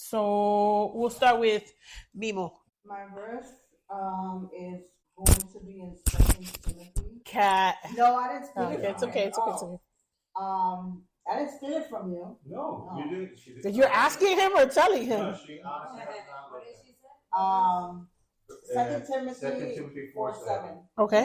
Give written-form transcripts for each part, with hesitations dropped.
So we'll start with Mimo. My verse is going to be in Second Timothy. Cat. No, I didn't steal it. It's okay. It's okay. I didn't steal it from you. No, you didn't. She didn't. You're asking him or telling him? No, she honestly has not What looked did she say? Second Second Timothy Timothy 4:7. Okay.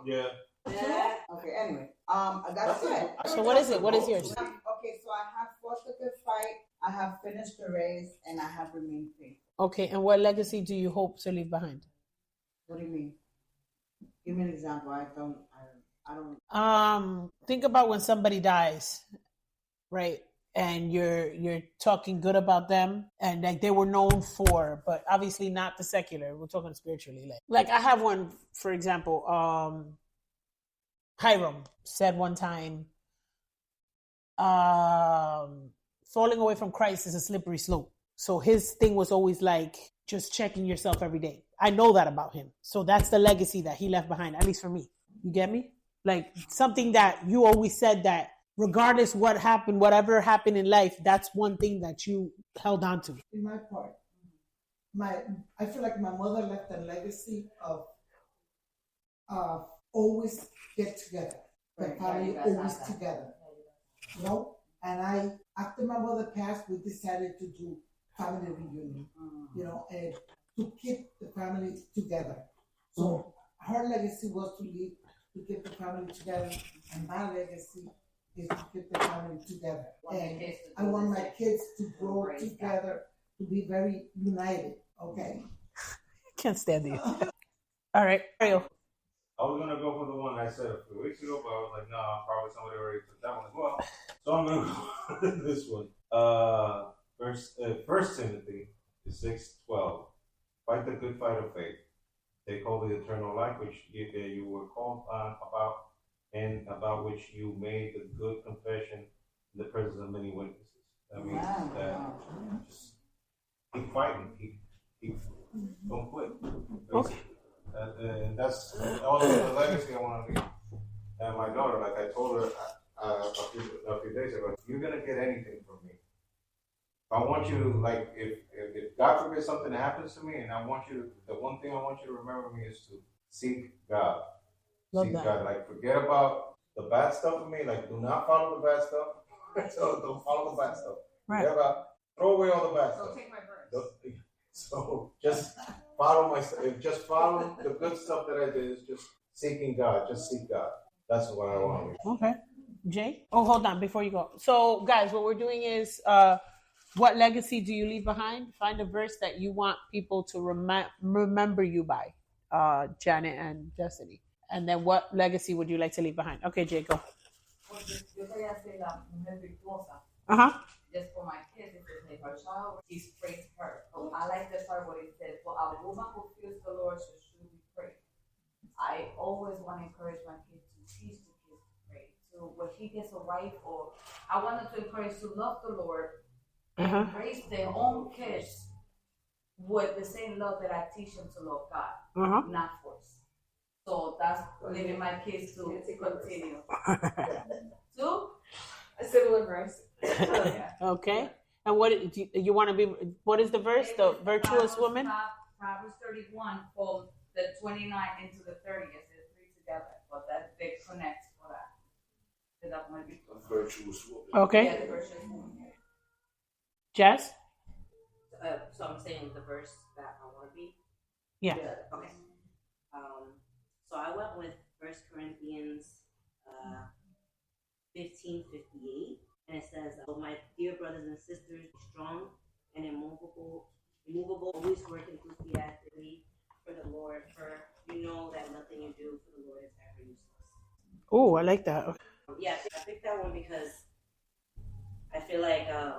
Yeah. Yeah. Okay. Anyway, I got it. So what is it? What is yours? Okay, so I have fought the good fight. I have finished the race, and I have remained faithful. Okay, and what legacy do you hope to leave behind? What do you mean? Give me an example. I don't. Think about when somebody dies, right? And you're talking good about them, and like they were known for, but obviously not the secular. We're talking spiritually. Like I have one, for example. Hiram said one time, falling away from Christ is a slippery slope. So his thing was always like just checking yourself every day. I know that about him. So that's the legacy that he left behind, at least for me. You get me? Like something that you always said that regardless what happened, whatever happened in life, that's one thing that you held on to. In my part, I feel like my mother left a legacy of always get together. The family always together. You know? And after my mother passed, we decided to do family reunion, you know, and to keep the family together. So her legacy was to keep the family together, and my legacy is to keep the family together. And I want my kids to grow together, to be very united, okay? Can't stand you. All right, Ariel. I was gonna go for the one I said a few weeks ago, but I was like, no, probably somebody already took that one as well. So I'm gonna go with this one. First Timothy 6:12. Fight the good fight of faith. Take hold of the eternal life which you were called on about, and about which you made the good confession in the presence of many witnesses. That means that just keep fighting, keep don't quit. Okay. And that's all the legacy I want to leave. And my daughter, like I told her a few days ago, you're gonna get anything from me. I want you to, like, if God forbid something happens to me, and I want you, the one thing I want you to remember me is to seek God. Love seek that. God. Like, forget about the bad stuff of me. Like, do not follow the bad stuff. So don't follow the bad stuff. Right. Forget about, throw away all the bad stuff. So take my verse. So just follow just follow the good stuff that I did. Is just seeking God. Just seek God. That's what I want. Okay. Jay? Oh, hold on before you go. So, guys, what we're doing is what legacy do you leave behind? Find a verse that you want people to remember you by, Janet and Destiny. And then what legacy would you like to leave behind? Okay, Jay, go. Yo quería ser la mujer virtuosa. Uh-huh. Just for my kids, if they her child, he's praised her. So I like the part where it said, for a woman who fears the Lord should surely pray. I always want to encourage my kids to teach the kids to pray. So when he gets a wife, or I wanted to encourage to love the Lord and raise their own kids with the same love that I teach them to love God, not force. So that's leaving my kids to continue. Two, a similar verse. Okay. And what do you want to be? What is the verse? The virtuous woman? Proverbs 31 from the 29 into the 30. It says three together, but that they connect for that. That might be Virtuous woman. Okay. Yeah, the virtuous woman. Jess? So I'm saying the verse that I want to be? Yeah. Okay. So I went with 1 Corinthians 15:58, and it says, my dear brothers and sisters, be strong and immovable, always work enthusiastically for the Lord, for you know that nothing you do for the Lord is ever useless. Oh, I like that. Yeah, I picked that one because I feel like I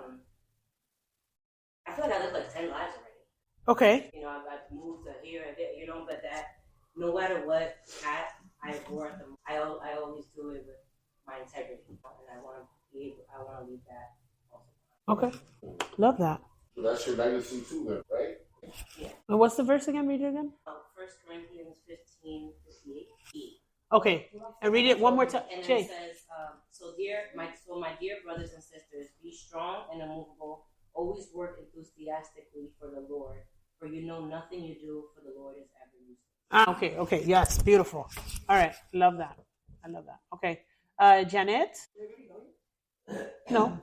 lived like 10 lives already. Okay. You know, I've moved to here and there, you know, but that no matter what path I bore them, I always do it with my integrity, and I want to leave that also. Okay. Love that. So that's your legacy too, then, right? Yeah. And what's the verse again? Read it again. 1 Corinthians 15:58. Okay. And read it one more time. And it says, so my dear brothers and sisters, be strong and immovable, Always work enthusiastically for the Lord, for you know nothing you do for the Lord is ever useless. Okay. Yes, beautiful. All right, love that. I love that. Okay. Janet? No.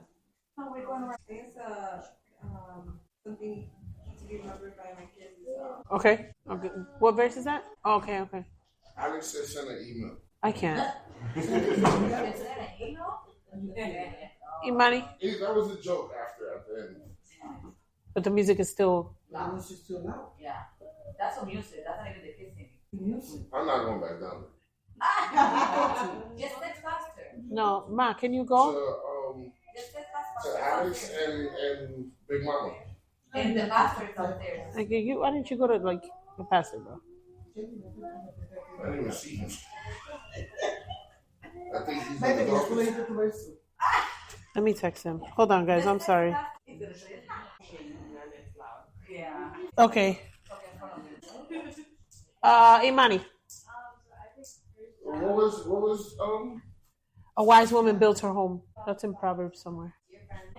No, we're going around. It's something to be remembered by my kids. Okay. What verse is that? Okay. Alex said send an email. I can't. Is that an email? Imani? That was a joke at the end. But the music is still... The music is still loud. Yeah. That's some music. That's not even the kids singing. Music. I'm not going back down Just text faster. No, Ma, can you go? Just text faster. To Alex and Big Mama. And the pastor is upstairs. Like, why didn't you go to, like, the pastor, bro? I didn't even see him. I think he's in Maybe the it's office. related to race. Let me text him. Hold on, guys. I'm sorry. Yeah. Okay. Imani. What was A wise woman built her home. That's in Proverbs somewhere.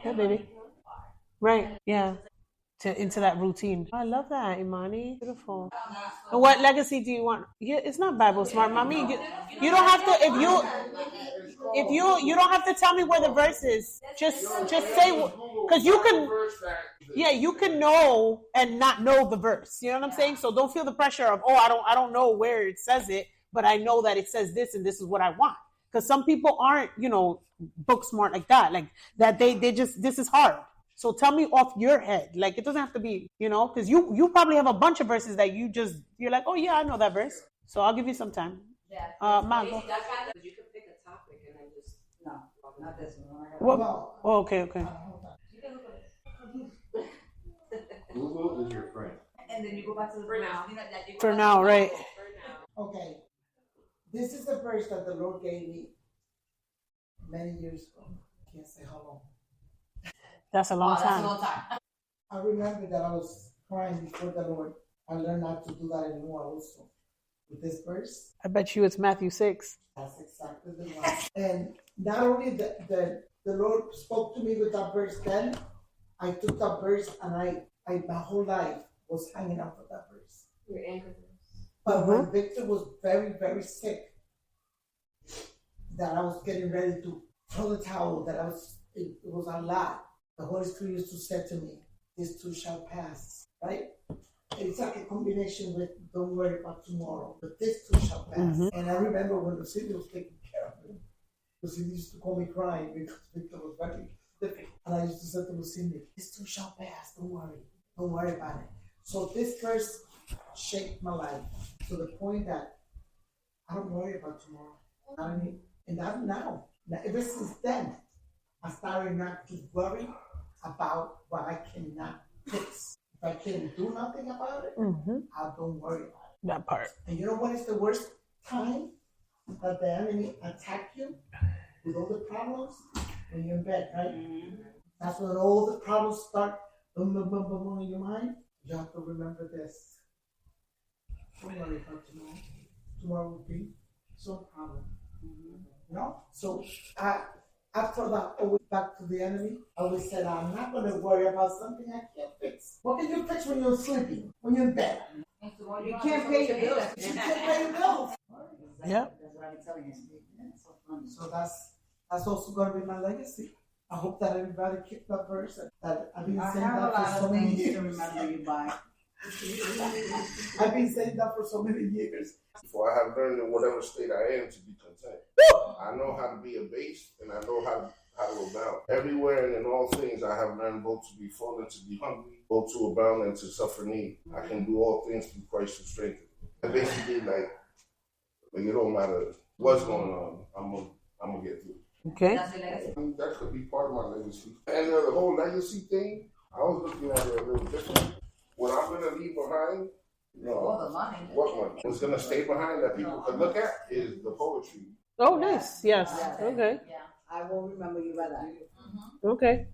Yeah, baby. Right. Yeah. Into that routine. I love that, Imani. Beautiful. And what legacy do you want? It's not Bible smart, mommy. You don't have to. If you don't have to tell me where the verse is. Just say, because you can. Yeah, you can know and not know the verse. You know what I'm saying? So don't feel the pressure of, I don't know where it says it, but I know that it says this and this is what I want. Because some people aren't, book smart like that. Like that they just, this is hard. So tell me off your head. Like it doesn't have to be, because you probably have a bunch of verses that you're like, oh yeah, I know that verse. So I'll give you some time. Yeah. Mango. You could pick a topic and then just Not this one. What? Oh, okay. Google is your friend. And then you go back to the For now. For now, right? Okay. This is the verse that the Lord gave me many years ago. I can't say how long. That's a long That's a time. long time. I remember that I was crying before the Lord. I learned not to do that anymore also. With this verse, I bet you it's Matthew 6. that's exactly the one. And not only the Lord spoke to me with that verse then, I took that verse and I my whole life was hanging out with that verse. Your anchor. But when Victor was very, very sick, that I was getting ready to throw the towel, it was a lot. The Holy Spirit used to say to me, this too shall pass, right? It's like a combination with don't worry about tomorrow, but this too shall pass. Mm-hmm. And I remember when Lucinda was taking care of him, Lucinda used to call me crying because Victor was very difficult. And I used to say to Lucinda, this too shall pass, don't worry about it. So this verse shaped my life to the point that I don't worry about tomorrow. I mean, and not now. Ever since then, I started not to worry about what I cannot fix. If I can't do nothing about it, I don't worry about it. That part. And you know what is the worst time that the enemy attack you with all the problems? When you're in bed, right? Mm-hmm. That's when all the problems start boom, boom, boom, boom, boom in your mind. You have to remember this. Don't worry about tomorrow. Tomorrow will be some problem. So after that, always back to the enemy, I always said, I'm not going to worry about something I can't fix. What can you fix when you're sleeping, when you're in bed? You can't pay your bills. You can't pay your bills. Yeah. That's what I'm telling you. So funny. So that's also going to be my legacy. I hope that everybody keep that verse. That I've been saying that for so many years. To remember you by. I've been saying that for so many years. For I have learned in whatever state I am to be content. I know how to be abased and I know how to abound. Everywhere and in all things I have learned both to be full and to be hungry, both to abound and to suffer need. I can do all things through Christ who strengthens me. And basically like it don't matter what's going on, I'm gonna get through. Okay. That's your legacy. That could be part of my legacy. And the whole legacy thing, I was looking at it a little different. What I'm gonna leave behind, All the money. what money? What's gonna stay behind that people could look at is the poetry. Oh, nice. Yes. Okay. Yeah. I will remember you by that. Okay.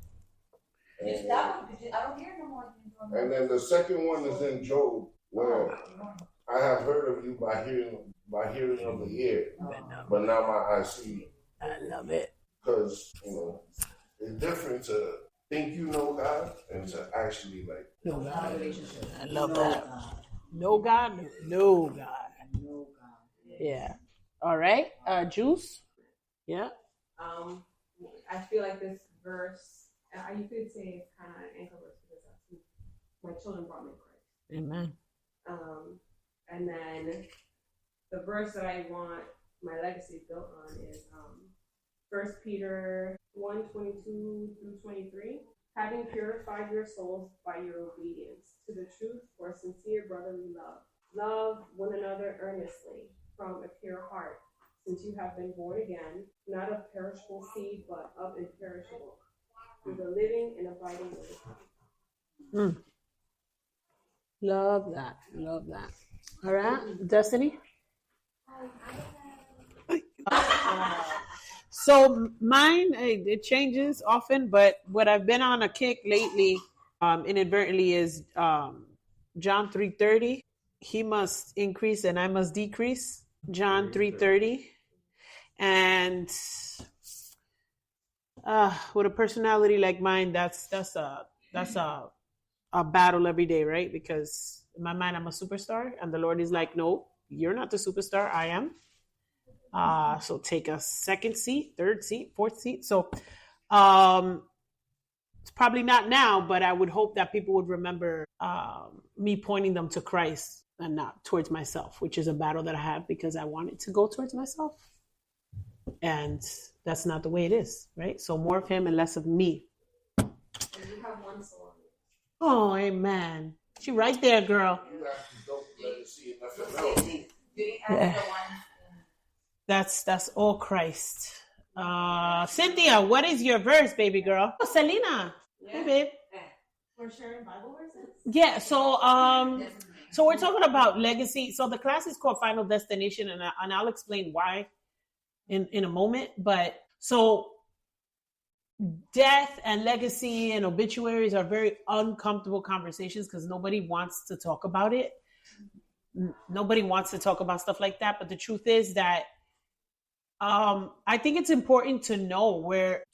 You stop. I don't hear no more. And then the second one is in Job, where I have heard of you by hearing of the ear, but now my eyes see you. I love it. Because it's different to think you know God and to actually like No God. Relationship. I love No that. God. No God, no God. No God. Yeah. All right. Juice. Yeah. I feel like this verse, you could say it's kind of an anchor verse because that's who my children brought me to Christ. Amen. And then the verse that I want my legacy built on is 1 Peter 1:22 through 23. Having purified your souls by your obedience to the truth for sincere brotherly love. Love one another earnestly from a pure heart, since you have been born again, not of perishable seed, but of imperishable, through the living and abiding word of God. Love that. Love that. All right. Destiny. So mine, it changes often, but what I've been on a kick lately, inadvertently, is John 3:30. He must increase and I must decrease. John 3:30. And with a personality like mine, that's a battle every day, right? Because in my mind, I'm a superstar, and the Lord is like, no, you're not the superstar. I am. So take a second seat, third seat, fourth seat. So it's probably not now, but I would hope that people would remember me pointing them to Christ and not towards myself, which is a battle that I have because I want it to go towards myself. And that's not the way it is, right? So more of him and less of me. And you have one soul. Oh, amen. She right there, girl. you actually don't let it see nothing else. Yeah. That's all Christ. Cynthia, what is your verse, baby girl? Oh, Selena. Hey, babe. We're sharing Bible verses? Yeah, so we're talking about legacy. So the class is called Final Destination, and I'll explain why in a moment. But so death and legacy and obituaries are very uncomfortable conversations because nobody wants to talk about it. Nobody wants to talk about stuff like that. But the truth is that I think it's important to know where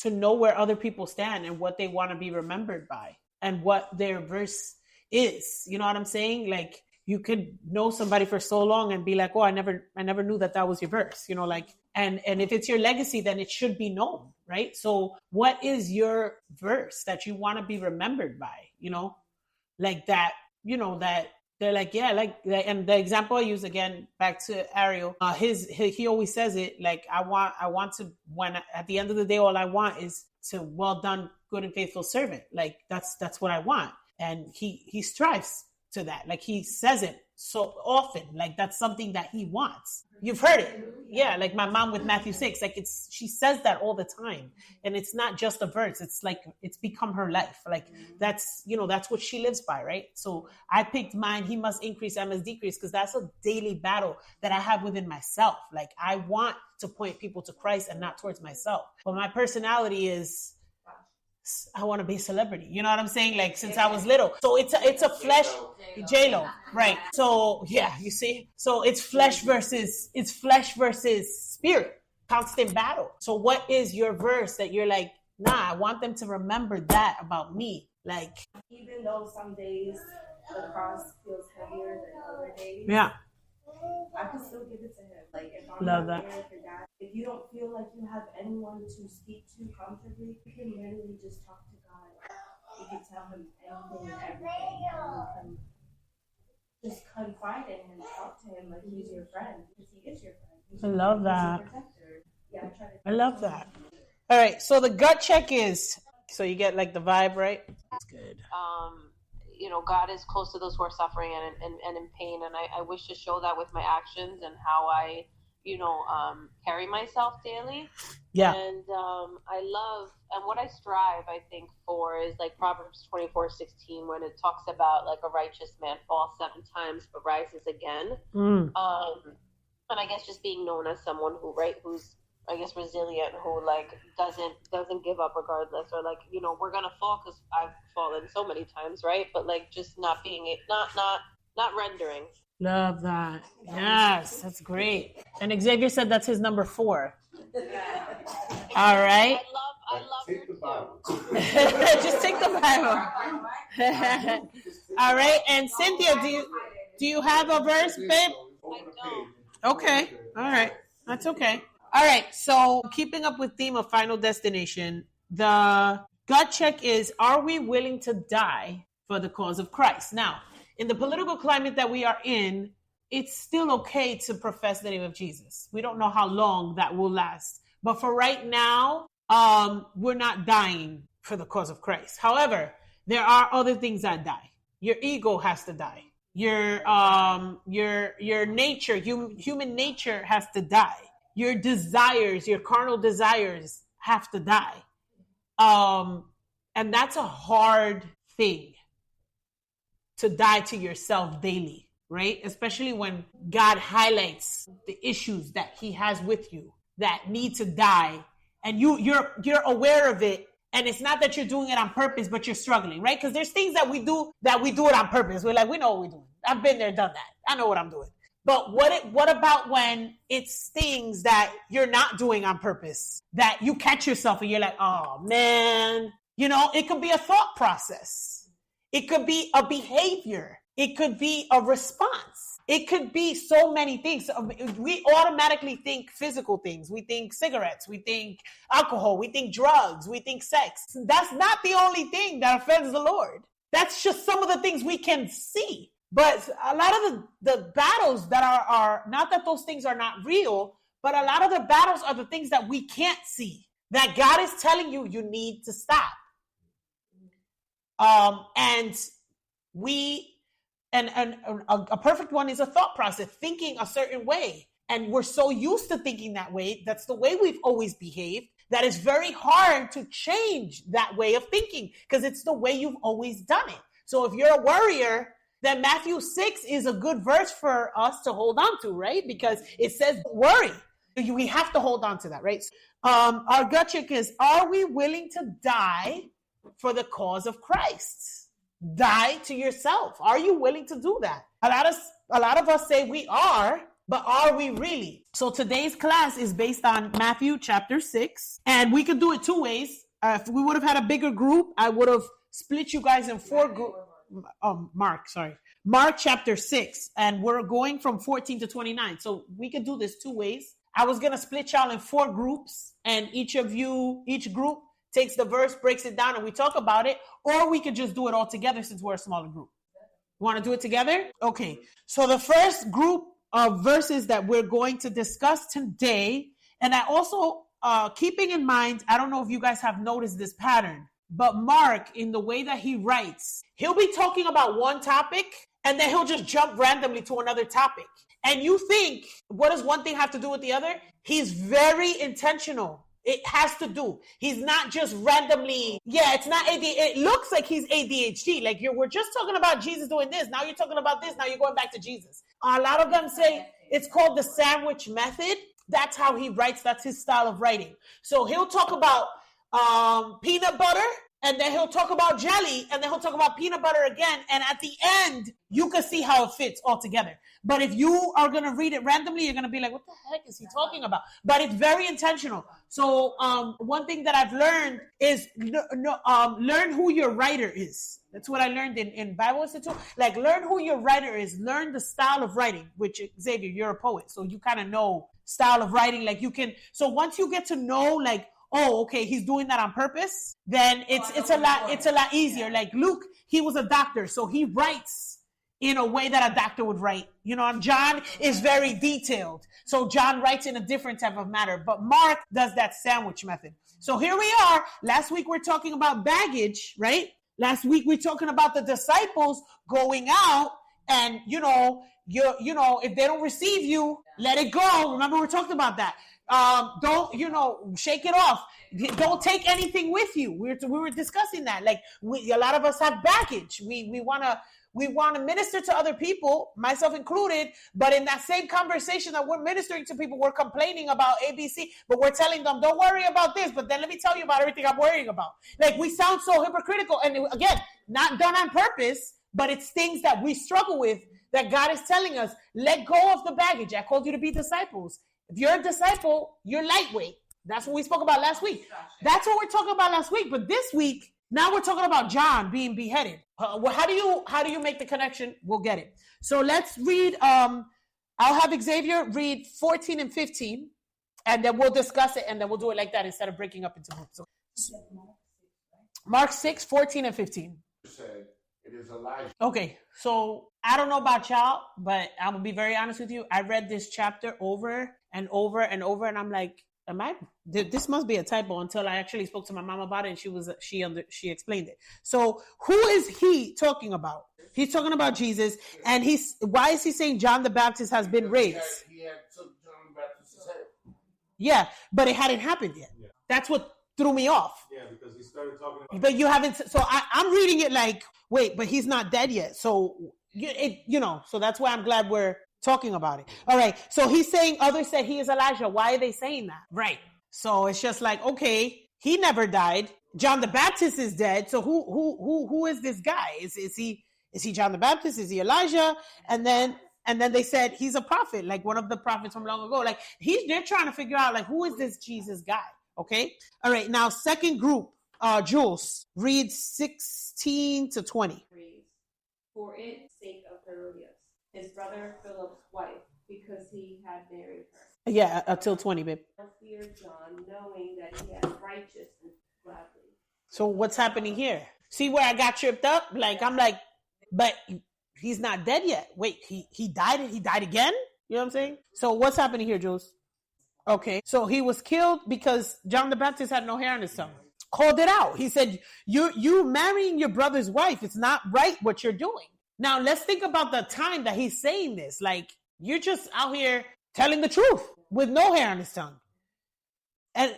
other people stand and what they want to be remembered by and what their verse is. You know what I'm saying? Like you could know somebody for so long and be like, oh, I never knew that was your verse, you know, like, and if it's your legacy, then it should be known, right? So what is your verse that you want to be remembered by, you know, like that, you know, that they're like, yeah, like, and the example I use again, back to Ariel, he always says it like, I want to, when at the end of the day, all I want is to, well done, good and faithful servant. Like that's what I want. And he strives to that. Like he says it so often, like that's something that he wants. You've heard it. Yeah. Like my mom with Matthew 6, like she says that all the time. And it's not just a verse. It's like, it's become her life. Like that's, you know, that's what she lives by. Right. So I picked mine. He must increase, I must decrease. Cause that's a daily battle that I have within myself. Like I want to point people to Christ and not towards myself. But my personality is, I want to be a celebrity. You know what I'm saying? Like since I was little. So it's a flesh, J-Lo, right? So yeah, you see? So it's flesh versus spirit, constant battle. So what is your verse that you're like, nah, I want them to remember that about me? Like, Even though some days the cross feels heavier than other days, yeah, I can still give it to him. Like if I'm Love not that. there for God, if you don't feel like you have anyone to speak to comfortably, you can literally just talk to God. You can tell him anything and everything, and you can just confide in him, talk to him like he's your friend, because he is your friend. I love that. He's your protector. Yeah, I love that. All right, so the gut check is, so you get like the vibe, right? That's good. You know, God is close to those who are suffering and in pain. And I wish to show that with my actions and how I, you know, carry myself daily. Yeah. And I love, and what I strive, I think, for is like Proverbs 24:16, when it talks about like a righteous man falls 7 times but rises again. And I guess just being known as someone who's I guess resilient, who like doesn't give up regardless, or like, you know, we're gonna fall because I've fallen so many times, right? But like just not being not rendering. Love that. Yes, that's great. And Xavier said that's his number 4. All right. I love Take the Bible. Just take the Bible. All right. And Cynthia, do you have a verse, babe? Okay. All right. That's okay. All right. So keeping up with theme of Final Destination, the gut check is, are we willing to die for the cause of Christ? Now, in the political climate that we are in, it's still okay to profess the name of Jesus. We don't know how long that will last. But for right now, we're not dying for the cause of Christ. However, there are other things that die. Your ego has to die. Your nature, human nature has to die. Your desires, your carnal desires have to die. And that's a hard thing, to die to yourself daily, right? Especially when God highlights the issues that he has with you that need to die, and you're aware of it, and it's not that you're doing it on purpose, but you're struggling, right? Because there's things that we do it on purpose. We're like, we know what we're doing. I've been there, done that. I know what I'm doing. But what about when it's things that you're not doing on purpose, that you catch yourself and you're like, oh man, it could be a thought process. It could be a behavior. It could be a response. It could be so many things. We automatically think physical things. We think cigarettes. We think alcohol. We think drugs. We think sex. That's not the only thing that offends the Lord. That's just some of the things we can see. But a lot of the battles that are not that those things are not real, but a lot of the battles are the things that we can't see, that God is telling you need to stop. And a perfect one is a thought process, thinking a certain way. And we're so used to thinking that way. That's the way we've always behaved, that it's very hard to change that way of thinking, because it's the way you've always done it. So if you're a worrier, then Matthew 6 is a good verse for us to hold on to, right? Because it says worry. We have to hold on to that, right? Our gut check is, are we willing to die for the cause of Christ? Die to yourself. Are you willing to do that? A lot of us say we are, but are we really? So today's class is based on Matthew chapter 6, and we could do it two ways. If we would have had a bigger group, I would have split you guys in four groups. Mark chapter 6, and we're going from 14 to 29. So we could do this two ways. I was going to split y'all in four groups, and each group takes the verse, breaks it down, and we talk about it, or we could just do it all together since we're a smaller group. Want to do it together? Okay. So the first group of verses that we're going to discuss today, and I also, keeping in mind, I don't know if you guys have noticed this pattern, but Mark, in the way that he writes, he'll be talking about one topic, and then he'll just jump randomly to another topic. And you think, what does one thing have to do with the other? He's very intentional. It has to do. He's not just randomly. Yeah, it's not ADHD. It looks like he's ADHD. Like we're just talking about Jesus doing this. Now you're talking about this. Now you're going back to Jesus. A lot of them say it's called the sandwich method. That's how he writes. That's his style of writing. So he'll talk about peanut butter, and then he'll talk about jelly, and then he'll talk about peanut butter again. And at the end, you can see how it fits all together. But if you are going to read it randomly, you're going to be like, what the heck is he talking about? But it's very intentional. So one thing that I've learned is learn who your writer is. That's what I learned in Bible Institute. Like, learn who your writer is. Learn the style of writing, which, Xavier, you're a poet. So you kind of know style of writing. Like, you can. So once you get to know, like, oh, okay, he's doing that on purpose, then it's a lot easier. Yeah. Like Luke, he was a doctor, so he writes in a way that a doctor would write. And John is very detailed. So John writes in a different type of manner. But Mark does that sandwich method. So here we are. Last week we're talking about baggage, right? Last week we're talking about the disciples going out, and if they don't receive you, let it go. Remember, we're talking about that. Don't shake it off. Don't take anything with you. We were discussing that. Like, a lot of us have baggage. We want to minister to other people, myself included, but in that same conversation that we're ministering to people, we're complaining about ABC, but we're telling them, don't worry about this, but then let me tell you about everything I'm worrying about. Like, we sound so hypocritical, and again, not done on purpose, but it's things that we struggle with, that God is telling us, let go of the baggage. I called you to be disciples. If you're a disciple, you're lightweight. That's what we spoke about last week. That's what we're talking about last week. But this week, now we're talking about John being beheaded. How do you make the connection? We'll get it. So let's read. I'll have Xavier read 14 and 15, and then we'll discuss it, and then we'll do it like that instead of breaking up into groups. So, Mark 6, 14 and 15. Said it is Elijah. Okay, so I don't know about y'all, but I'm gonna be very honest with you. I read this chapter over and over and over, and I'm like, this must be a typo, until I actually spoke to my mom about it, and she explained it. So who is he talking about? He's talking about Jesus, and why is he saying John the Baptist has been raised? He had took John the Baptist's head. Yeah, but it hadn't happened yet. Yeah. That's what threw me off. Yeah, because he started talking about. But you haven't. So I'm reading it like, wait, but he's not dead yet. So so that's why I'm glad we're talking about it. All right. So he's saying others said he is Elijah. Why are they saying that? Right. So it's just like, okay, he never died. John the Baptist is dead. So who is this guy? Is he John the Baptist? Is he Elijah? And then they said he's a prophet, like one of the prophets from long ago. Like they're trying to figure out like, who is this Jesus guy? Okay. All right. Now, second group, Jules, read 16 to 20. For its sake of Herodias, his brother Philip's wife, because he had married her. Yeah, until 20, babe. I feared John, knowing that he had righteous and gladly. So what's happening here? See where I got tripped up? Like, I'm like, but he's not dead yet. Wait, he died and he died again? You know what I'm saying? So what's happening here, Jules? Okay, so he was killed because John the Baptist had no hair on his tongue. Called it out. He said, you marrying your brother's wife. It's not right what you're doing. Now, let's think about the time that he's saying this. Like, you're just out here telling the truth with no hair on his tongue. And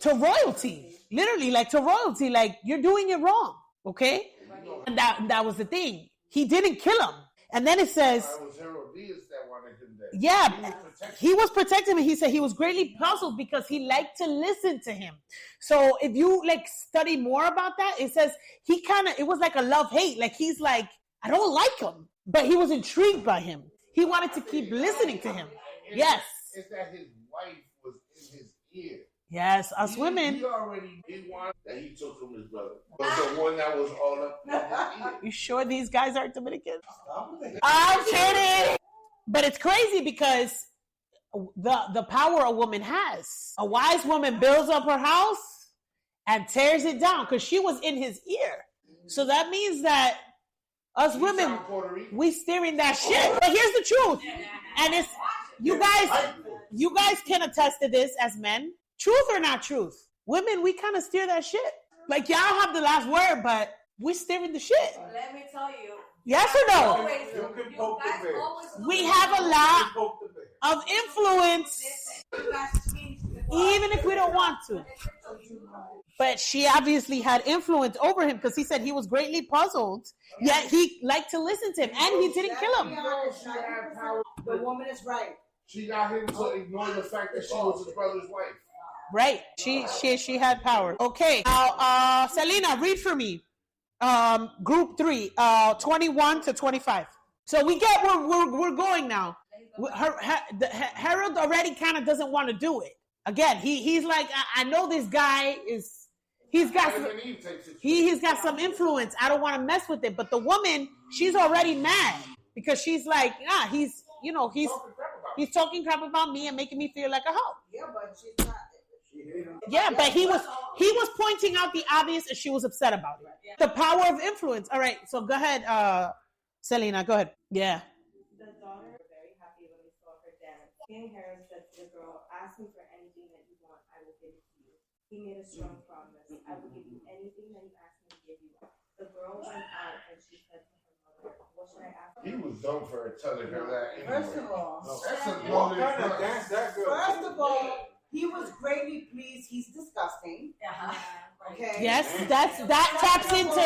to royalty. Literally, like to royalty. Like, you're doing it wrong. Okay? And that was the thing. He didn't kill him. And then it says... It was Herodias that wanted him dead. Yeah, he was protecting him. He said he was greatly puzzled because he liked to listen to him. So if you like study more about that, it says it was like a love-hate. Like he's like, I don't like him, but he was intrigued by him. He wanted to keep listening to him. Yes. It's that his wife was in his ear. Yes, us women. He wanted that he took from his brother. Was the one that was all up in his ear. You sure these guys aren't Dominicans? I'm kidding. But it's crazy because the power a woman has. A wise woman builds up her house and tears it down because she was in his ear. So that means that us women, we steering that shit. But here's the truth. And it's you guys can attest to this as men. Truth or not truth. Women, we kind of steer that shit. Like y'all have the last word, but we're steering the shit. Let me tell you. Yes or no? We have a lot of influence, even if we don't want to. But she obviously had influence over him because he said he was greatly puzzled, yet he liked to listen to him, and he didn't kill him. The woman is right. She got him to ignore the fact that she was his brother's wife. Right. She had power. Okay. Now, Selena, read for me. Group 3, 21 to 25. So we get where we're going now. Harold already kind of doesn't want to do it. Again, he's like, I know this guy is, he's got some influence. I don't want to mess with it. But the woman, she's already mad because she's like, he's talking crap about me and making me feel like a hoe. Yeah, but she's not. Yeah, but he was pointing out the obvious and she was upset about it. Yeah. The power of influence. All right, so go ahead, Selena, go ahead. Yeah. The daughter was very happy when he saw her dad. King Herod said to the girl, ask me for anything that you want, I will give it to you. He made a strong promise. I will give you anything that you ask me to give you. The girl went out and she said to her mother, what should I ask? He was dumb for her telling her that. First of all, he was greatly pleased. He's disgusting. Okay. Yes, that taps into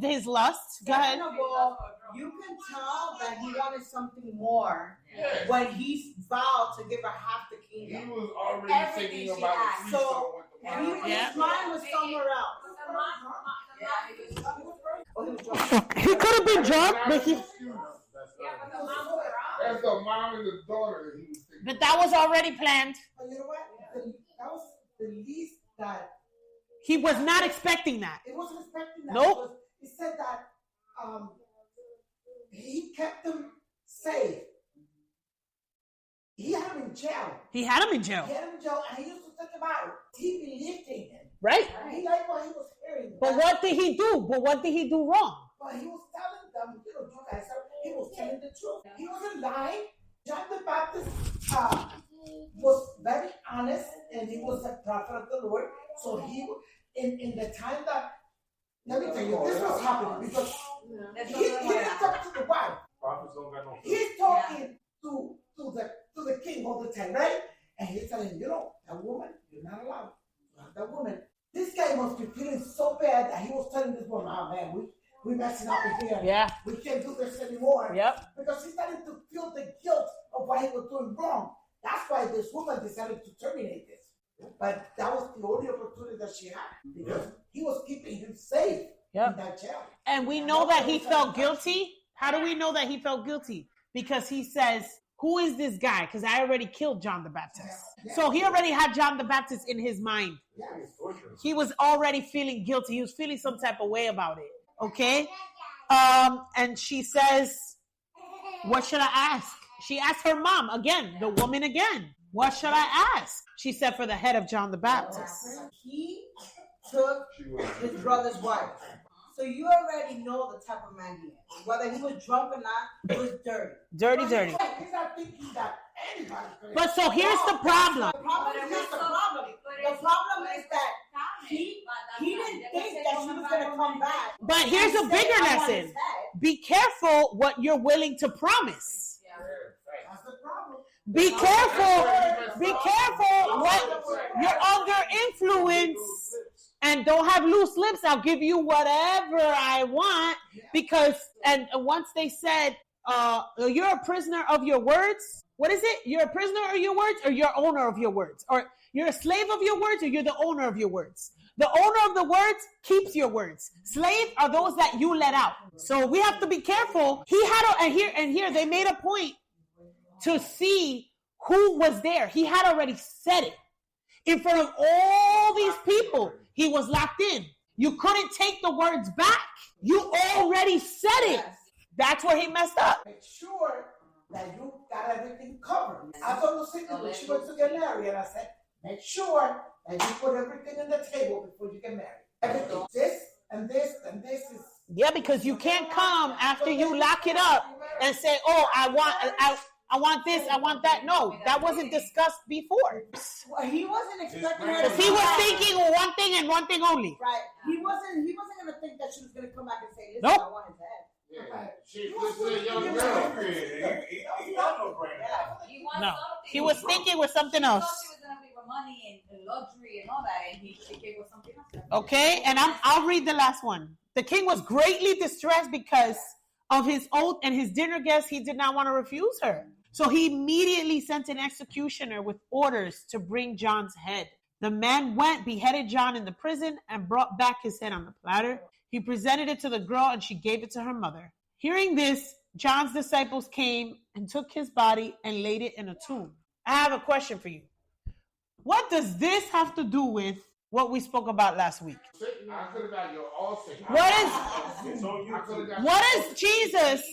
his lust. Go ahead. Second of all, you can tell that he wanted something more when he vowed to give her half the kingdom. He was already thinking about it. So his mind was somewhere else. He could have been drunk, but he. That's the mom and the daughter that he was thinking. But that was already planned. But you know what? That was the least that he was not expecting that. It wasn't expecting that. Nope. He said that he kept them safe. He had him in jail. He had him in jail. He had him in jail, and he used to think about it. He believed in him. Right. He liked what he was hearing. But what did he do? But what did he do wrong? But he was telling them, you guys, he was telling the truth. He wasn't lying. John the Baptist was very honest, and he was a prophet of the Lord. So he, in the time that, let me tell you, this was happening because he didn't talk to the wife. He's talking to the king all the time, right? And he's telling him, that woman, you're not allowed to have that woman. This guy must be feeling so bad that he was telling this woman, oh man, we messing up in here. Yeah. We can't do this anymore. Yep. Because he's starting to feel the guilt of what he was doing wrong. That's why this woman decided to terminate this. But that was the only opportunity that she had. Because he was keeping him safe in that jail. And we know that he felt guilty. How do we know that he felt guilty? Because he says, who is this guy? Because I already killed John the Baptist. Yeah. So he already had John the Baptist in his mind. Yes. He was already feeling guilty. He was feeling some type of way about it. Okay? And she says, what should I ask? She asked her mom again, the woman again. What should I ask? She said for the head of John the Baptist. He took his brother's wife. So you already know the type of man he is. Whether he was drunk or not, he was dirty. Dirty. He's not thinking that anybody could. But so here's the problem. The problem is not the problem. The problem is that he didn't think that she was going to come back. But here's a bigger lesson. Be careful what you're willing to promise. That's the problem. Be careful what you're under influence. And don't have loose lips. I'll give you whatever I want. Because, and once they said, you're a prisoner of your words. What is it? You're a prisoner of your words, or you're owner of your words? Or you're a slave of your words, or you're the owner of your words? The owner of the words keeps your words. Slave are those that you let out. So we have to be careful. He had and here they made a point to see who was there. He had already said it in front of all these people. He was locked in. You couldn't take the words back. You already said it. That's where he messed up. Make sure that you got everything covered. I told Lucinda when she went to get married, and I said, make sure that you put everything on the table before you get married. Everything. This and this and this is. Yeah, because you can't come after you lock it up and say, oh, I want this, I want that. No, that wasn't discussed before. Well, he wasn't expecting her. Because he was thinking one thing and one thing only. Right. He wasn't going to think that she was going to come back and say, listen, nope. I want his head. Yeah. She's a young girl. No, he was thinking with something else. She was gonna be with money and luxury and all that, and he came with something else. Okay, and I'll read the last one. The king was greatly distressed because of his oath and his dinner guests. He did not want to refuse her. So he immediately sent an executioner with orders to bring John's head. The man went, beheaded John in the prison, and brought back his head on the platter. He presented it to the girl, and she gave it to her mother. Hearing this, John's disciples came and took his body and laid it in a tomb. I have a question for you. What does this have to do with what we spoke about last week? What is Jesus?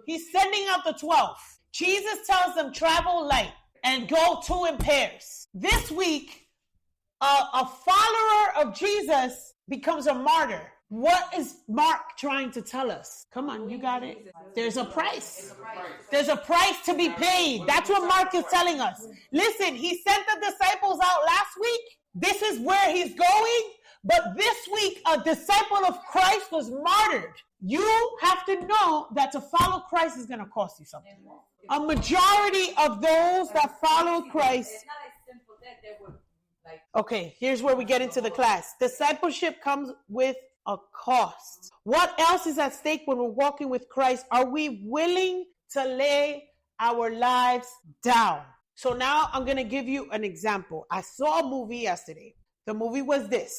He's sending out the 12. Jesus tells them, travel light and go 2 in pairs. This week, a follower of Jesus becomes a martyr. What is Mark trying to tell us? Come on, you got it. There's a price. There's a price to be paid. That's what Mark is telling us. Listen, he sent the disciples out last week. This is where he's going. But this week, a disciple of Christ was martyred. You have to know that to follow Christ is going to cost you something. A majority of those that follow Christ. Okay, here's where we get into the class. Discipleship comes with a cost. What else is at stake when we're walking with Christ? Are we willing to lay our lives down? So now I'm going to give you an example. I saw a movie yesterday. The movie was this.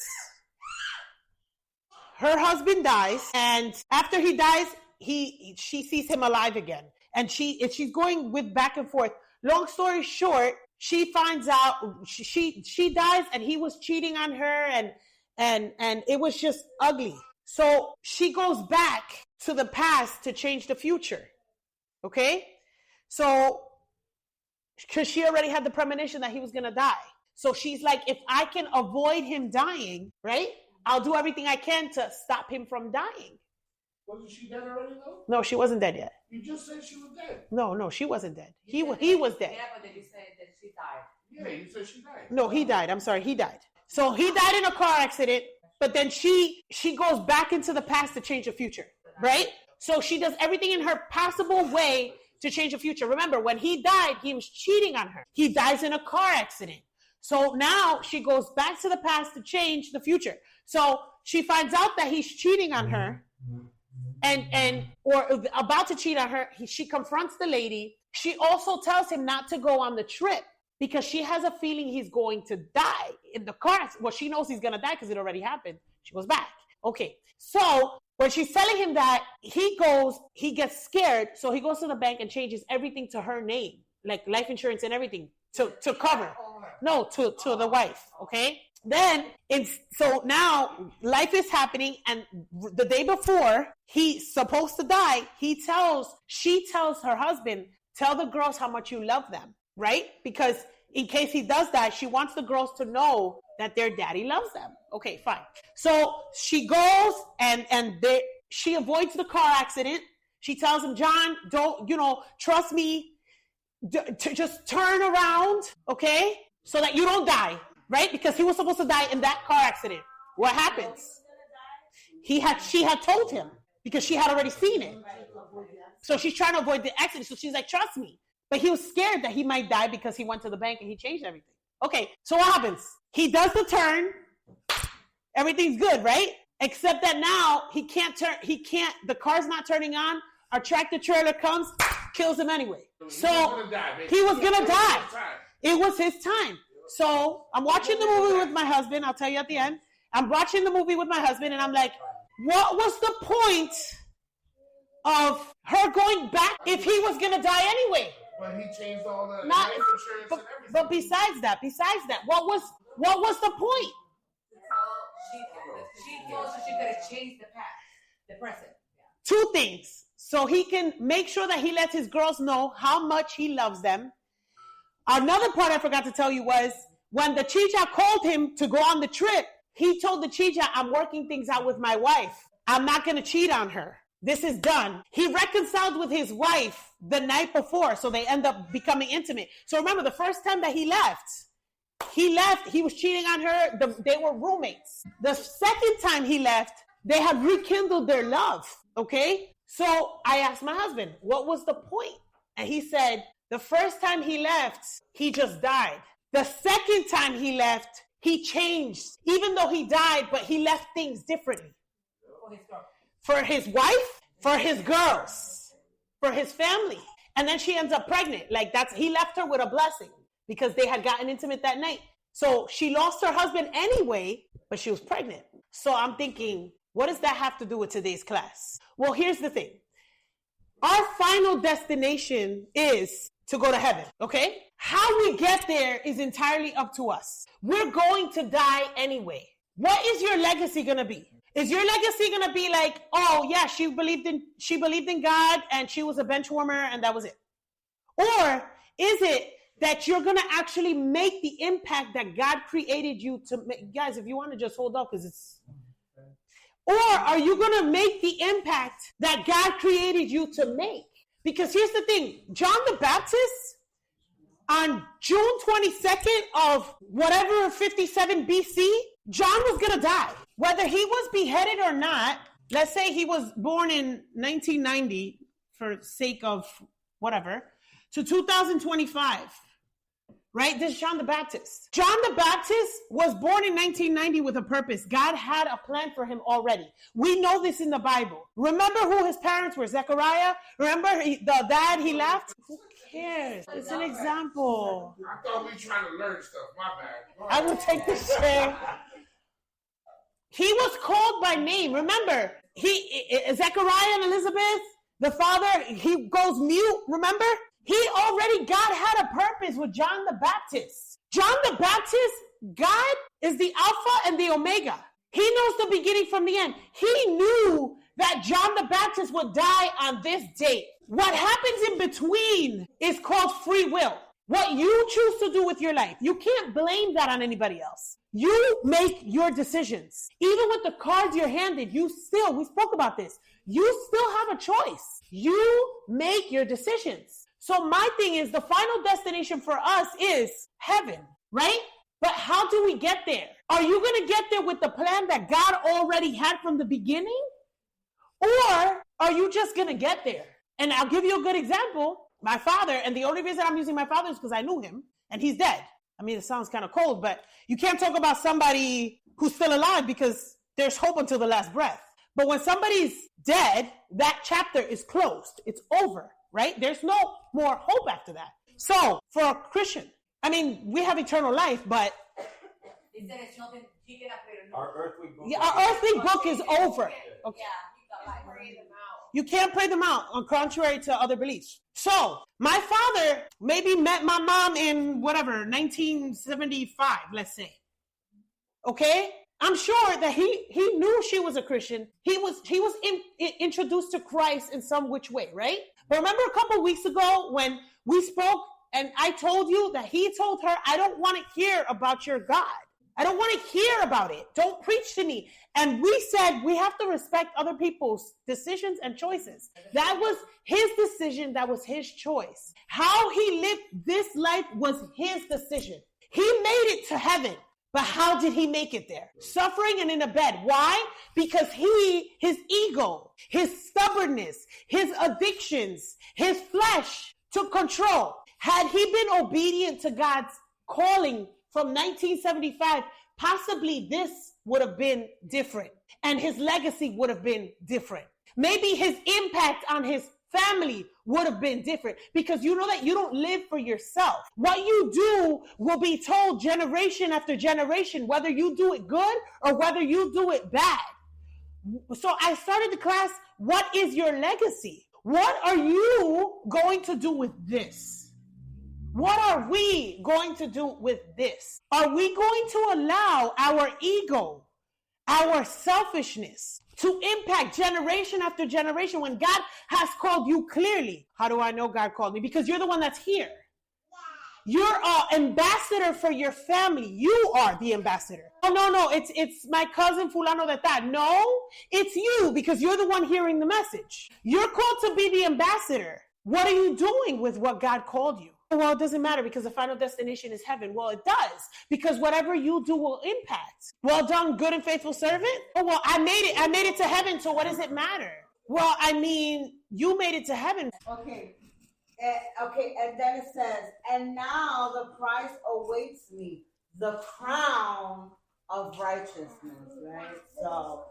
Her husband dies, and after he dies, she sees him alive again. And she's going with back and forth. Long story short, she finds out she dies, and he was cheating on her, and it was just ugly. So she goes back to the past to change the future. Okay? So, because she already had the premonition that he was going to die. So she's like, if I can avoid him dying, right? I'll do everything I can to stop him from dying. Wasn't she dead already, though? No, she wasn't dead yet. You just said she was dead. No, she wasn't dead. He was dead. Yeah, but then you said that she died. Yeah, you said she died. No, he died. I'm sorry, he died. So he died in a car accident, but then she goes back into the past to change the future, right? So she does everything in her possible way to change the future. Remember, when he died, he was cheating on her. He dies in a car accident. So now she goes back to the past to change the future. So she finds out that he's cheating on her or about to cheat on her. She confronts the lady. She also tells him not to go on the trip because she has a feeling he's going to die in the car. Well, she knows he's going to die because it already happened. She goes back. Okay. So when she's telling him that, he gets scared. So he goes to the bank and changes everything to her name, like life insurance and everything to cover. No, to the wife. Okay. Then so now life is happening, and the day before he's supposed to die, she tells her husband, tell the girls how much you love them, right? Because in case he does that, she wants the girls to know that their daddy loves them. Okay, fine. So she goes and she avoids the car accident. She tells him, John, don't, trust me, to just turn around, okay? So that you don't die. Right? Because he was supposed to die in that car accident. What happens? She had told him because she had already seen it. So she's trying to avoid the accident. So she's like, trust me. But he was scared that he might die because he went to the bank and he changed everything. Okay, so what happens? He does the turn. Everything's good, right? Except that now he can't turn. The car's not turning on. Our tractor trailer comes, kills him anyway. So he was going to die. It was his time. So I'm watching the movie with my husband. I'll tell you at the end. I'm watching the movie with my husband, and I'm like, what was the point of her going back if he was going to die anyway? But he changed all the life insurance and everything. But besides that, what was the point? She thought she could have changed the past, the present. Yeah. 2 things. So he can make sure that he lets his girls know how much he loves them. Another part I forgot to tell you was when the chicha called him to go on the trip, he told the chicha, I'm working things out with my wife. I'm not going to cheat on her. This is done. He reconciled with his wife the night before, so they end up becoming intimate. So remember, the first time that he left, he was cheating on her. They were roommates. The second time he left, they had rekindled their love, okay? So I asked my husband, what was the point? And he said, the first time he left, he just died. The second time he left, he changed. Even though he died, but he left things differently. For his wife, for his girls, for his family. And then she ends up pregnant. He left her with a blessing because they had gotten intimate that night. So she lost her husband anyway, but she was pregnant. So I'm thinking, what does that have to do with today's class? Well, here's the thing. Our final destination is to go to heaven, okay? How we get there is entirely up to us. We're going to die anyway. What is your legacy going to be? Is your legacy going to be like, oh yeah, she believed in God and she was a bench warmer and that was it? Or is it that you're going to actually make the impact that God created you to make? Guys, if you want to just hold up because it's... Or are you going to make the impact that God created you to make? Because here's the thing, John the Baptist, on June 22nd of whatever 57 BC, John was going to die. Whether he was beheaded or not, let's say he was born in 1990, for sake of whatever, to 2025, right? This is John the Baptist. John the Baptist was born in 1990 with a purpose. God had a plan for him already. We know this in the Bible. Remember who his parents were? Zechariah? Remember the dad he left? Who cares? It's an example. I thought we were trying to learn stuff. My bad. I will take this chair. He was called by name. Remember, Zechariah and Elizabeth, the father, he goes mute. Remember? God had a purpose with John the Baptist. John the Baptist, God is the Alpha and the Omega. He knows the beginning from the end. He knew that John the Baptist would die on this date. What happens in between is called free will. What you choose to do with your life. You can't blame that on anybody else. You make your decisions. Even with the cards you're handed, we spoke about this. You still have a choice. You make your decisions. So my thing is, the final destination for us is heaven, right? But how do we get there? Are you going to get there with the plan that God already had from the beginning? Or are you just going to get there? And I'll give you a good example. My father, and the only reason I'm using my father is because I knew him, and he's dead. I mean, it sounds kind of cold, but you can't talk about somebody who's still alive because there's hope until the last breath. But when somebody's dead, that chapter is closed. It's over, right? There's no more hope after that. So for a Christian, I mean, we have eternal life, but our earthly book is over. Okay. You can't play them out, on contrary to other beliefs. So my father maybe met my mom in 1975, let's say. Okay? I'm sure that he knew she was a Christian. He was introduced to Christ in some which way, right? But remember a couple weeks ago when we spoke and I told you that he told her, I don't want to hear about your God. I don't want to hear about it. Don't preach to me. And we said we have to respect other people's decisions and choices. That was his decision. That was his choice. How he lived this life was his decision. He made it to heaven. But how did he make it there? Suffering and in a bed. Why? Because his ego, his stubbornness, his addictions, his flesh took control. Had he been obedient to God's calling from 1975, possibly this would have been different and his legacy would have been different. Maybe his impact on his family would have been different, because you know that you don't live for yourself. What you do will be told generation after generation, whether you do it good or whether you do it bad. So I started the class, what is your legacy? What are you going to do with this? What are we going to do with this? Are we going to allow our ego, our selfishness to impact generation after generation when God has called you clearly? How do I know God called me? Because you're the one that's here. You're an ambassador for your family. You are the ambassador. Oh, no, it's my cousin fulano de tal. No, it's you, because you're the one hearing the message. You're called to be the ambassador. What are you doing with what God called you? Well, it doesn't matter because the final destination is heaven. Well, it does, because whatever you do will impact. Well done, good and faithful servant. Oh, well, I made it to heaven, so what does it matter? Well, I mean, you made it to heaven. Okay, and then it says, and now the prize awaits me, the crown of righteousness, right? So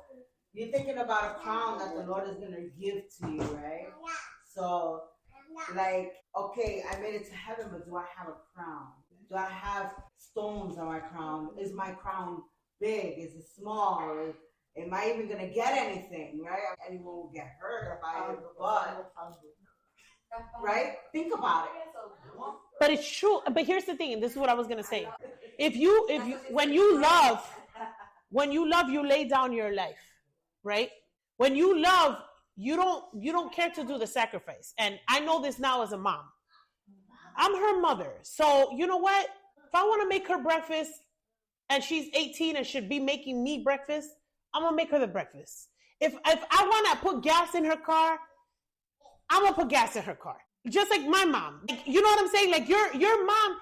you're thinking about a crown that the Lord is going to give to you, right? So, like, okay, I made it to heaven, but do I have a crown? Do I have stones on my crown? Is my crown big? Is it small? Am I even going to get anything, right? Anyone will get hurt if I right? Think about it. But it's true. But here's the thing, and this is what I was going to say. When you love, you lay down your life, right? When you love, you don't care to do the sacrifice. And I know this now as a mom. I'm her mother. So you know what? If I want to make her breakfast and she's 18 and should be making me breakfast, I'm going to make her the breakfast. If I want to put gas in her car, I'm going to put gas in her car. Just like my mom. You know what I'm saying? Like your mom,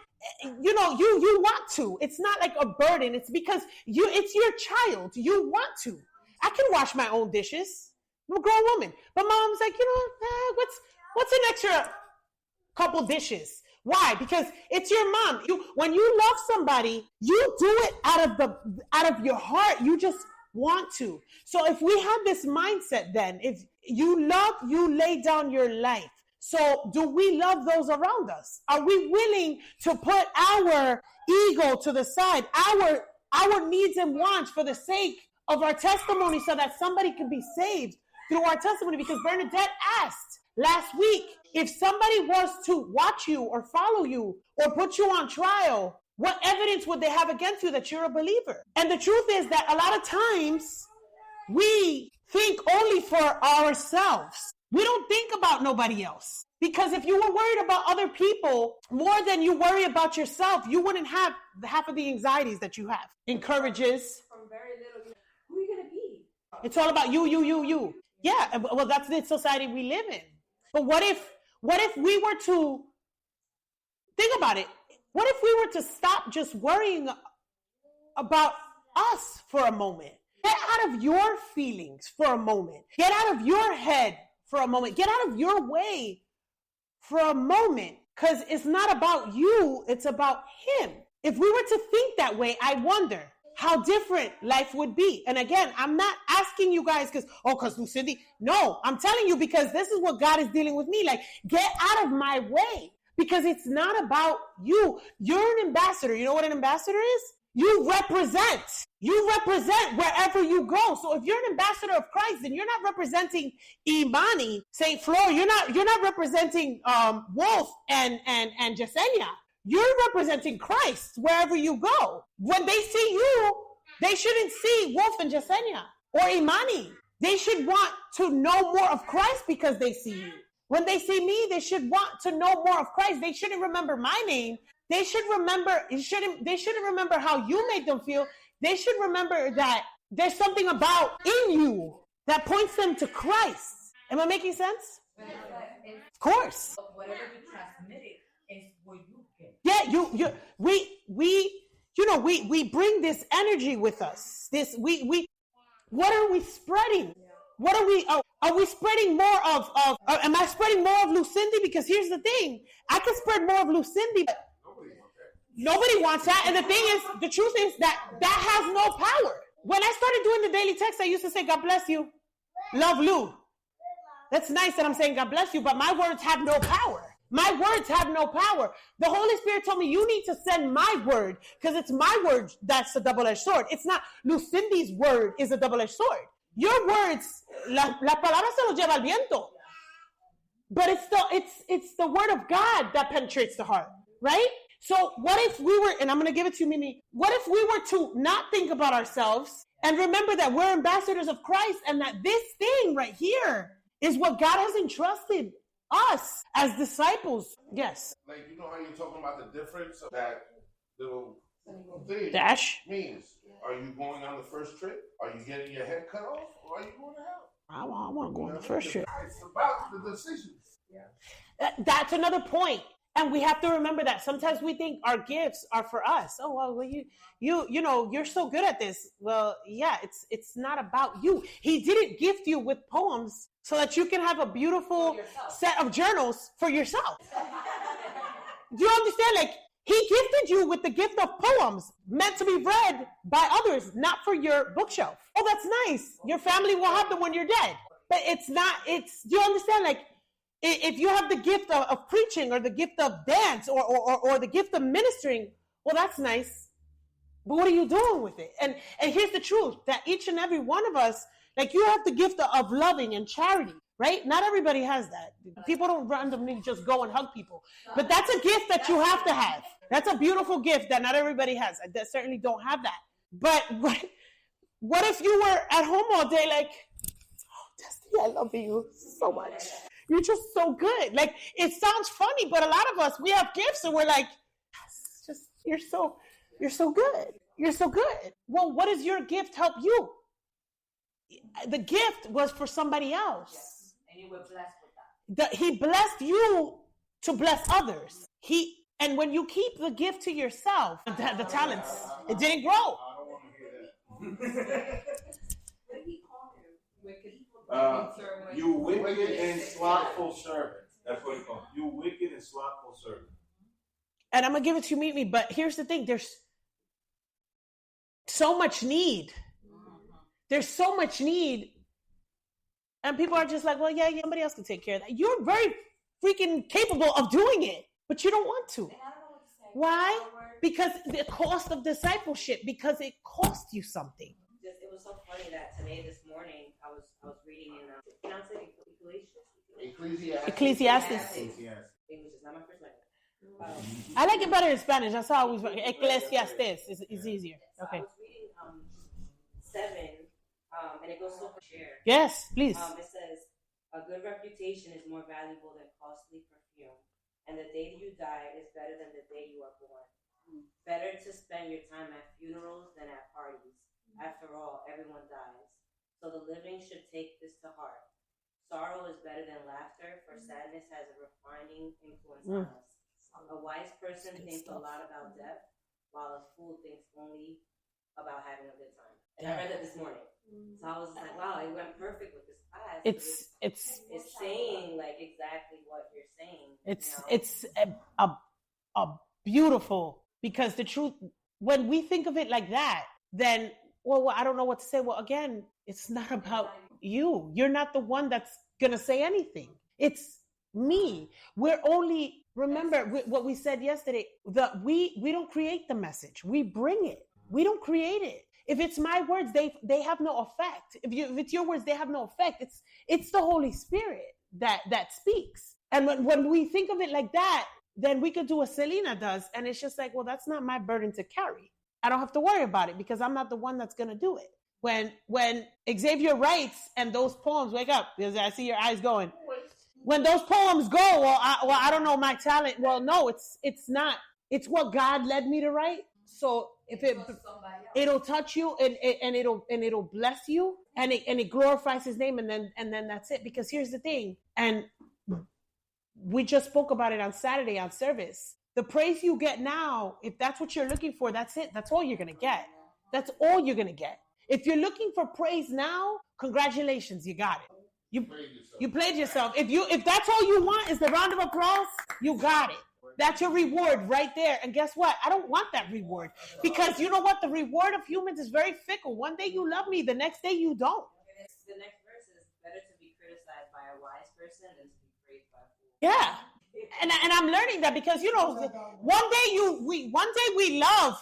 you want to. It's not like a burden. It's because it's your child. You want to. I can wash my own dishes. I'm a grown woman. But mom's like, what's an extra couple dishes? Why? Because it's your mom. When you love somebody, you do it out of your heart. You just want to. So if we have this mindset, then if you love, you lay down your life. So do we love those around us? Are we willing to put our ego to the side, our needs and wants for the sake of our testimony, so that somebody can be saved through our testimony? Because Bernadette asked, last week. If somebody was to watch you or follow you or put you on trial, what evidence would they have against you that you're a believer? And the truth is that a lot of times we think only for ourselves. We don't think about nobody else. Because if you were worried about other people more than you worry about yourself, you wouldn't have half of the anxieties that you have. Encourages. From very little, who are you going to be? It's all about you. Yeah, well, that's the society we live in. But what if we were to, think about it, what if we were to stop just worrying about us for a moment? Get out of your feelings for a moment. Get out of your head for a moment. Get out of your way for a moment. Because it's not about you, it's about him. If we were to think that way, I wonder how different life would be. And again, I'm not asking you guys because Lucindy. No, I'm telling you because this is what God is dealing with me. Like, get out of my way. Because it's not about you. You're an ambassador. You know what an ambassador is? You represent. You represent wherever you go. So if you're an ambassador of Christ, then you're not representing Imani, St. Flor. You're not representing Wolf and Yesenia. You're representing Christ wherever you go. When they see you, they shouldn't see Wolf and Yesenia or Imani. They should want to know more of Christ because they see you. When they see me, they should want to know more of Christ. They shouldn't remember my name. They shouldn't remember how you made them feel. They should remember that there's something about in you that points them to Christ. Am I making sense? Of course. Whatever you transmitted is what you get. Yeah, we bring this energy with us. What are we spreading? What are we spreading more of am I spreading more of Lucindy? Because here's the thing. I can spread more of Lucindy, but nobody wants that. And the truth is that has no power. When I started doing the daily text, I used to say, God bless you. Love Lou. That's nice that I'm saying God bless you, but my words have no power. My words have no power. The Holy Spirit told me, you need to send my word because it's my word that's a double-edged sword. It's not Lucindy's word is a double-edged sword. Your words, la palabra se lo lleva al viento. But it's the word of God that penetrates the heart, right? So what if we were, and I'm going to give it to you, Mimi, what if we were to not think about ourselves and remember that we're ambassadors of Christ and that this thing right here is what God has entrusted us as disciples? Yes. Like, you know how you're talking about the difference of that little thing? Dash? Means, are you going on the first trip? Are you getting your head cut off? Or are you going to hell? I want to go on the first trip. It's about the decisions. Yeah. That's another point. And we have to remember that sometimes we think our gifts are for us. Oh, well, you know, you're so good at this. Well, yeah, it's not about you. He didn't gift you with poems so that you can have a beautiful set of journals for yourself. Do you understand? Like, he gifted you with the gift of poems meant to be read by others, not for your bookshelf. Oh, that's nice. Your family will have them when you're dead. But do you understand? Like, if you have the gift of preaching or the gift of dance or the gift of ministering, well, that's nice. But what are you doing with it? And here's the truth, that each and every one of us, like, you have the gift of loving and charity, right? Not everybody has that. People don't randomly just go and hug people. But that's a gift that you have to have. That's a beautiful gift that not everybody has. I certainly don't have that. But what if you were at home all day like, oh, Destiny, I love you so much. You're just so good. Like, it sounds funny, but a lot of us, we have gifts and we're like, yes, just, you're so good. You're so good. Well, what does your gift help you? The gift was for somebody else. Yes. And you were blessed with that. He blessed you to bless others. And when you keep the gift to yourself, the talents, it didn't grow. I don't want to hear that. What did he call him? Wicked. You wicked and slothful servant. That's what he called. You wicked and slothful servant. And I'm going to give it to you, Meet Me, but here's the thing. There's so much need. There's so much need. And people are just like, well, yeah, somebody else can take care of that. You're very freaking capable of doing it, but you don't want to. Why? Because the cost of discipleship, because it costs you something. It was so funny that today, this morning, I was reading in, pronounce it, Ecclesiastes. English is not my first language. I like it better in Spanish. That's how I always Ecclesiastes is easier. So Okay. I was reading 7, and it goes so for share. Yes, please. It says, a good reputation is more valuable than costly perfume, and the day you die is better than the day you are born. Better to spend your time at funerals than at parties. After all, everyone dies. So the living should take this to heart. Sorrow is better than laughter, for sadness has a refining influence on us. A wise person thinks a lot about death, while a fool thinks only about having a good time. And I read that this morning. So I was like, wow, it went perfect with this class. It's saying like exactly what you're saying. It's a beautiful, because the truth, when we think of it like that, then, well, I don't know what to say. Well, again, it's not about you. You're not the one that's going to say anything. It's me. We're only, remember what we said yesterday, we don't create the message. We bring it. We don't create it. If it's my words, they have no effect. If it's your words, they have no effect. It's the Holy Spirit that speaks. And when we think of it like that, then we could do what Selena does. And it's just like, well, that's not my burden to carry. I don't have to worry about it because I'm not the one that's going to do it. When Xavier writes and those poems, wake up, because I see your eyes going. When those poems go, I don't know my talent. Well, no, it's not. It's what God led me to write. So if it'll touch you and it'll bless you and it glorifies His name, and then that's it. Because here's the thing, and we just spoke about it on Saturday on service. The praise you get now, if that's what you're looking for, that's it. That's all you're gonna get. That's all you're gonna get. If you're looking for praise now, congratulations, you got it. You played yourself. If that's all you want is the round of applause, you got it. That's your reward right there. And guess what? I don't want that reward, because you know what? The reward of humans is very fickle. One day you love me, the next day you don't. The next verse is better to be criticized by a wise person than to be praised by a fool. Yeah. And I'm learning that because, one day we love.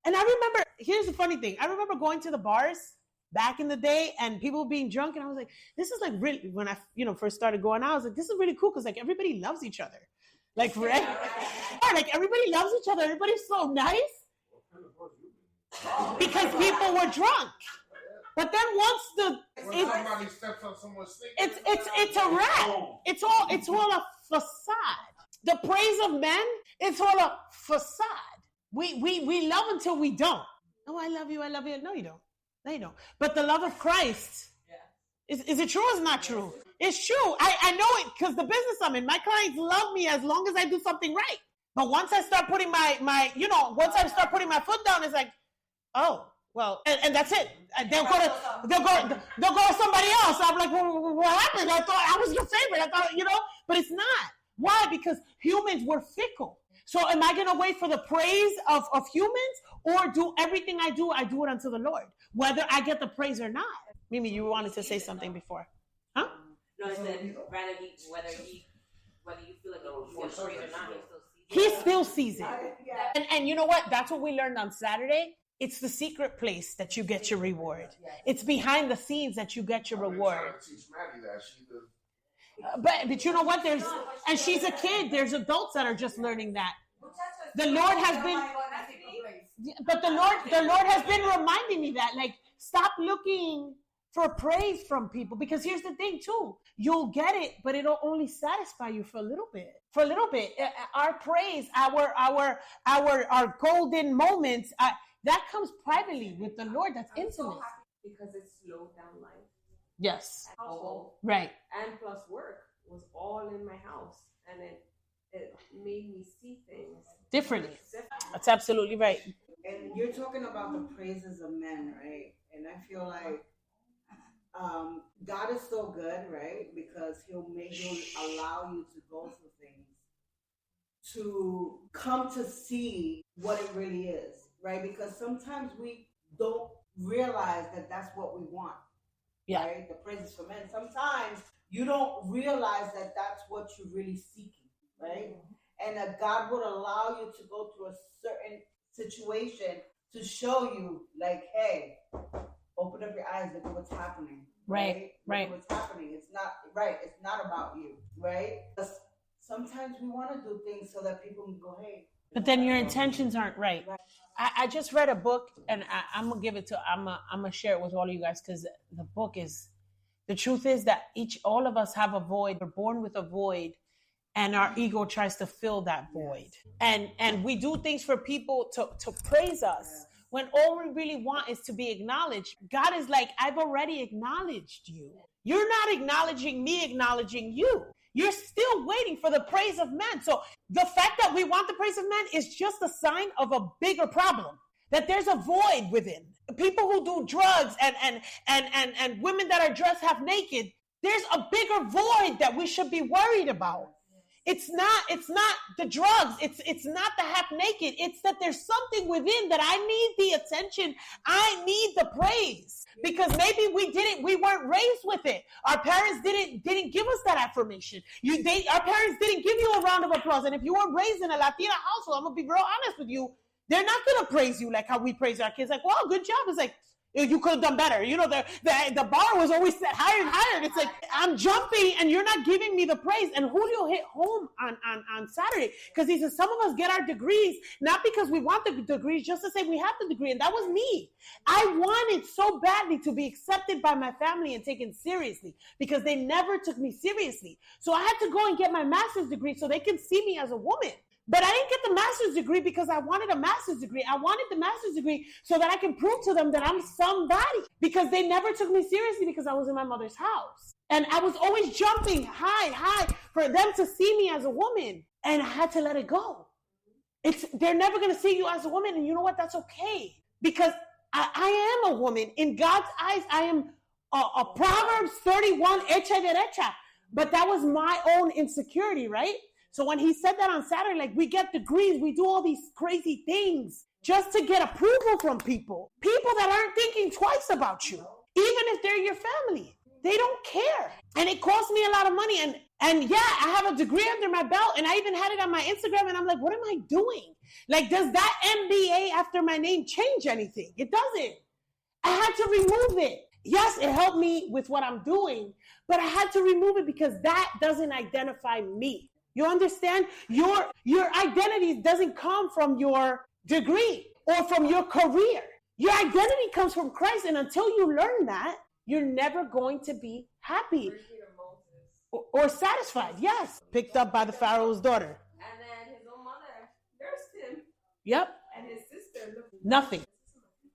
And I remember, here's the funny thing. I remember going to the bars back in the day and people being drunk. And I was like, this is like really, when I, first started going out, I was like, this is really cool. Cause like everybody loves each other. Like, right? Like everybody loves each other. Everybody's so nice because people were drunk. But then once somebody steps on someone's sneaker, it's a wrap. It's all a facade. The praise of men, it's all a facade. We love until we don't. Oh, I love you. No, you don't. No, you don't. But the love of Christ, is it true or is it not true? It's true. I know it because the business I'm in, my clients love me as long as I do something right. But once I start putting once I start putting my foot down, it's like, oh, well, and that's it. They'll go to somebody else. I'm like, well, what happened? I thought I was your favorite. I thought, but it's not. Why? Because humans were fickle. So am I going to wait for the praise of humans, or do everything I do it unto the Lord, whether I get the praise or not? Mimi, you wanted to say something before. Huh? No, it's that whether you feel like you get praise or not, he still sees it. And you know what? That's what we learned on Saturday. It's the secret place that you get your reward. It's behind the scenes that you get your reward. But you know what? And she's a kid. There's adults that are just learning that. The Lord has been reminding me that, like, stop looking for praise from people, because here's the thing too. You'll get it, but it'll only satisfy you for a little bit. Our praise, our golden moments, that comes privately with the Lord. That's intimate. Because it slowed down life. Yes. Household. Right. And plus work was all in my house. And it made me see things differently. That's absolutely right. And you're talking about the praises of men, right? And I feel like God is so good, right? Because He'll allow you to go through things to come to see what it really is, right? Because sometimes we don't realize that that's what we want. Yeah. Right? The praises for men. Sometimes you don't realize that that's what you're really seeking, right? And that God would allow you to go through a certain situation to show you, like, hey, open up your eyes, look at what's happening, Right. Look what's happening. It's not right. It's not about you, right? Sometimes we want to do things so that people can go, hey. But then your intentions aren't right. I just read a book, and I'm gonna give it to. I'm gonna share it with all of you guys, because the book is. The truth is that all of us have a void. We're born with a void, and our ego tries to fill that void. And we do things for people to praise us, when all we really want is to be acknowledged. God is like, I've already acknowledged you. You're not acknowledging me, acknowledging you. You're still waiting for the praise of men. So the fact that we want the praise of men is just a sign of a bigger problem, that there's a void within. People who do drugs and women that are dressed half naked, there's a bigger void that we should be worried about. It's not the drugs. It's not the half naked. It's that there's something within that I need the attention. I need the praise, because maybe we weren't raised with it. Our parents didn't give us that affirmation. Our parents didn't give you a round of applause. And if you were raised in a Latina household, I'm gonna be real honest with you, they're not gonna praise you like how we praise our kids. Like, well, good job. It's like, you could have done better. You know, the bar was always set higher and higher. It's like, I'm jumping and you're not giving me the praise. And Julio hit home on Saturday, because he said some of us get our degrees not because we want the degrees, just to say we have the degree. And that was me. I wanted so badly to be accepted by my family and taken seriously, because they never took me seriously. So I had to go and get my master's degree so they can see me as a woman. But I didn't get the master's degree because I wanted a master's degree. I wanted the master's degree so that I can prove to them that I'm somebody, because they never took me seriously because I was in my mother's house. And I was always jumping high for them to see me as a woman. And I had to let it go. They're never going to see you as a woman. And you know what? That's okay. Because I am a woman. In God's eyes, I am a Proverbs 31, hecha derecha. But that was my own insecurity, right? So when he said that on Saturday, like, we get degrees, we do all these crazy things just to get approval from people that aren't thinking twice about you, even if they're your family. They don't care. And it cost me a lot of money. And yeah, I have a degree under my belt, and I even had it on my Instagram, and I'm like, what am I doing? Like, does that MBA after my name change anything? It doesn't. I had to remove it. Yes, it helped me with what I'm doing, but I had to remove it because that doesn't identify me. You understand? Your identity doesn't come from your degree or from your career. Your identity comes from Christ. And until you learn that, you're never going to be happy or satisfied. Yes. Picked up by the Pharaoh's daughter. And then his own mother nursed him. Yep. And his sister looked. Nothing.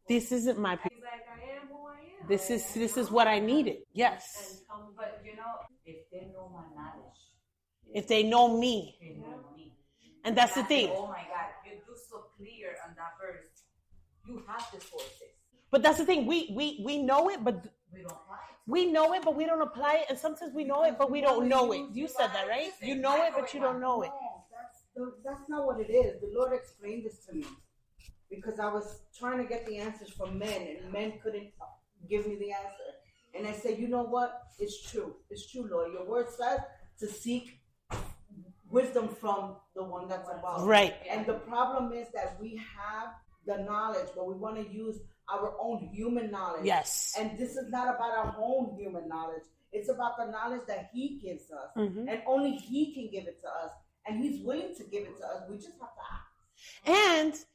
This isn't my people. He's like, I am who I am. This is what I needed. Yes. But you know, if they know my knowledge. If they know me. And that's the thing. Oh my God, you're so clear on that verse. You have the sources. But that's the thing. We know it, but we don't apply it. We know it, but we don't apply it. And sometimes we know it, but we don't know it. You said that, right? You know it, but you don't know it. No, that's not what it is. The Lord explained this to me, because I was trying to get the answers from men, and men couldn't give me the answer. And I said, you know what? It's true. It's true, Lord. Your word says to seek wisdom from the one that's above. Right. And the problem is that we have the knowledge, but we want to use our own human knowledge. Yes. And this is not about our own human knowledge. It's about the knowledge that He gives us. Mm-hmm. And only He can give it to us. And He's willing to give it to us. We just have to ask.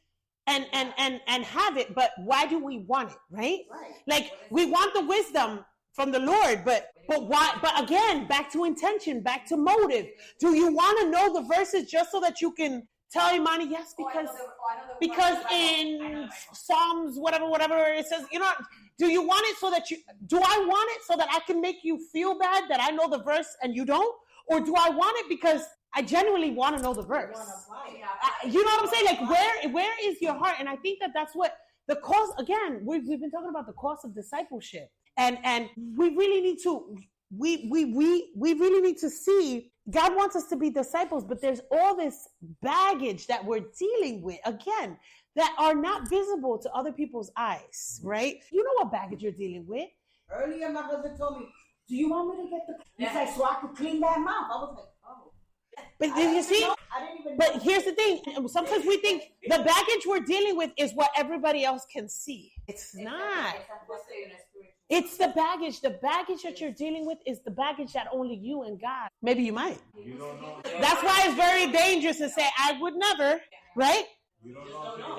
And have it, but why do we want it, right? Right. Like, we want the wisdom from the Lord, but why? But again, back to intention, back to motive. Do you want to know the verses just so that you can tell Imani, yes, because in Psalms, whatever, it says, you know, do you want it so that do I want it so that I can make you feel bad that I know the verse and you don't? Or do I want it because I genuinely want to know the verse? You know what I'm saying? Like, where is your heart? And I think that's what the cost, again, we've been talking about the cost of discipleship. And we really need to, we really need to see, God wants us to be disciples, but there's all this baggage that we're dealing with, again, that are not visible to other people's eyes, right? You know what baggage you're dealing with. Earlier, my husband told me, do you want me to get the, he's like, so I could clean that mouth. I was like, oh. But you see, I didn't even but here's the thing. Sometimes we think the baggage we're dealing with is what everybody else can see. It's not. It's a spiritual It's the baggage. The baggage that you're dealing with is the baggage that only you and God. Maybe you might. You don't know. That's why it's very dangerous to say, I would never, right? You don't know.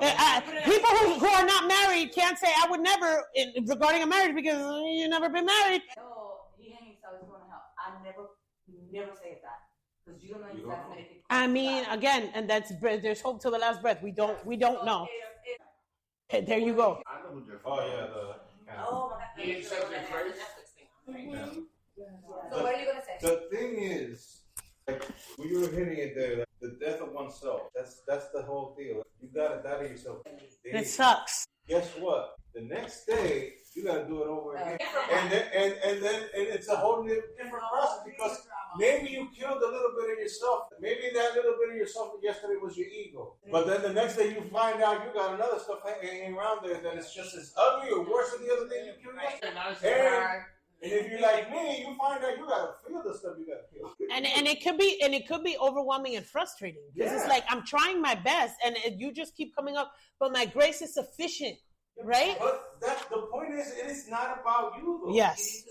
People who are not married can't say, I would never, regarding a marriage, because you've never been married. No, he hangs out, he's going to hell. I never say that. Because you don't know exactly if it I mean, again, and there's hope till the last breath. We don't know. There you go. I know who Jeff. Oh yeah, He accepted Christ. So what are you going to say? The thing is, like, when you were hitting it there, like, the death of oneself. That's the whole deal. You gotta die to yourself. It sucks. Guess what? The next day, you gotta do it over again, and then it's a whole different process because maybe you killed a little bit of yourself. Maybe that little bit of yourself yesterday was your ego, but then the next day you find out you got another stuff hanging around there that is just as ugly or worse than the other thing you killed yesterday. And if you're like me, you find out you gotta feel the stuff you gotta feel. And it could be overwhelming and frustrating because it's like I'm trying my best and you just keep coming up, but my grace is sufficient, right? But the point is, it is not about you though. Yes.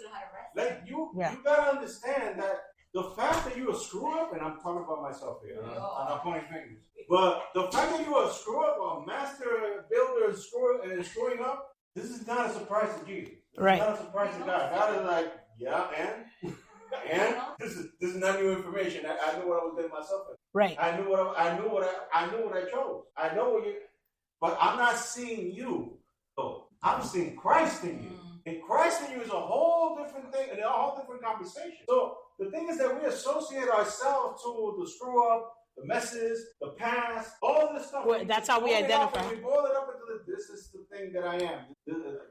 Like you gotta understand that the fact that you're a screw up, and I'm talking about myself here, I'm not pointing fingers, but the fact that you're a screw up, a master builder screwing up, this is not a surprise to Jesus. Right. It's not a surprise to God. God is like, yeah, and this is not new information. I knew what I was getting myself in. Right. I knew what I chose. I know what you, but I'm not seeing you. So I'm seeing Christ in you. And Christ in you is a whole different thing, and a whole different conversation. So the thing is that we associate ourselves to the screw up, the messes, the past, all this stuff. Well, that's how we identify. We boil it up into this is the thing that I am.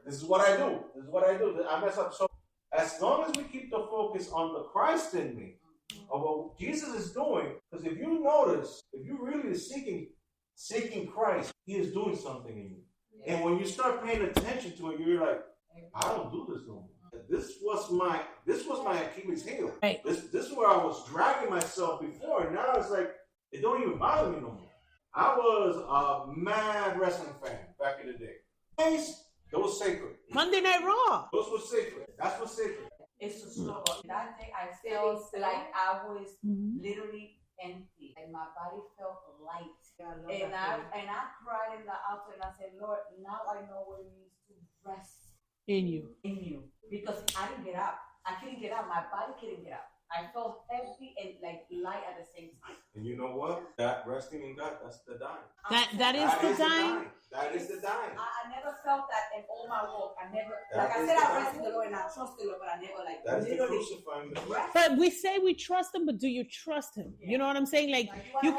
This is what I do. This is what I do. I mess up. So as long as we keep the focus on the Christ in me, of what Jesus is doing, because if you notice, if you really is seeking Christ, He is doing something in you. Yeah. And when you start paying attention to it, you're like, I don't do this no more. This was my Achilles heel. Right. This is where I was dragging myself before, and now it's like it don't even bother me no more. I was a mad wrestling fan back in the day. Those was sacred. Monday Night Raw. Those were sacred. That's what's sacred. It's a struggle. That day I felt like I was literally empty, and my body felt light. And I cried in the altar and I said, Lord, now I know what it means to rest in you. Because I didn't get up. I couldn't get up. My body couldn't get up. I felt heavy and like light at the same time. And you know what? That resting in God, that's the dying. That is the dying. That is the dying. I never felt that in all my walk. I never, like I said, I rested the Lord and I trust the Lord, but I never like that's literally. The crucifying the flesh. But we say we trust Him, but do you trust Him? Yeah. You know what I'm saying? Like you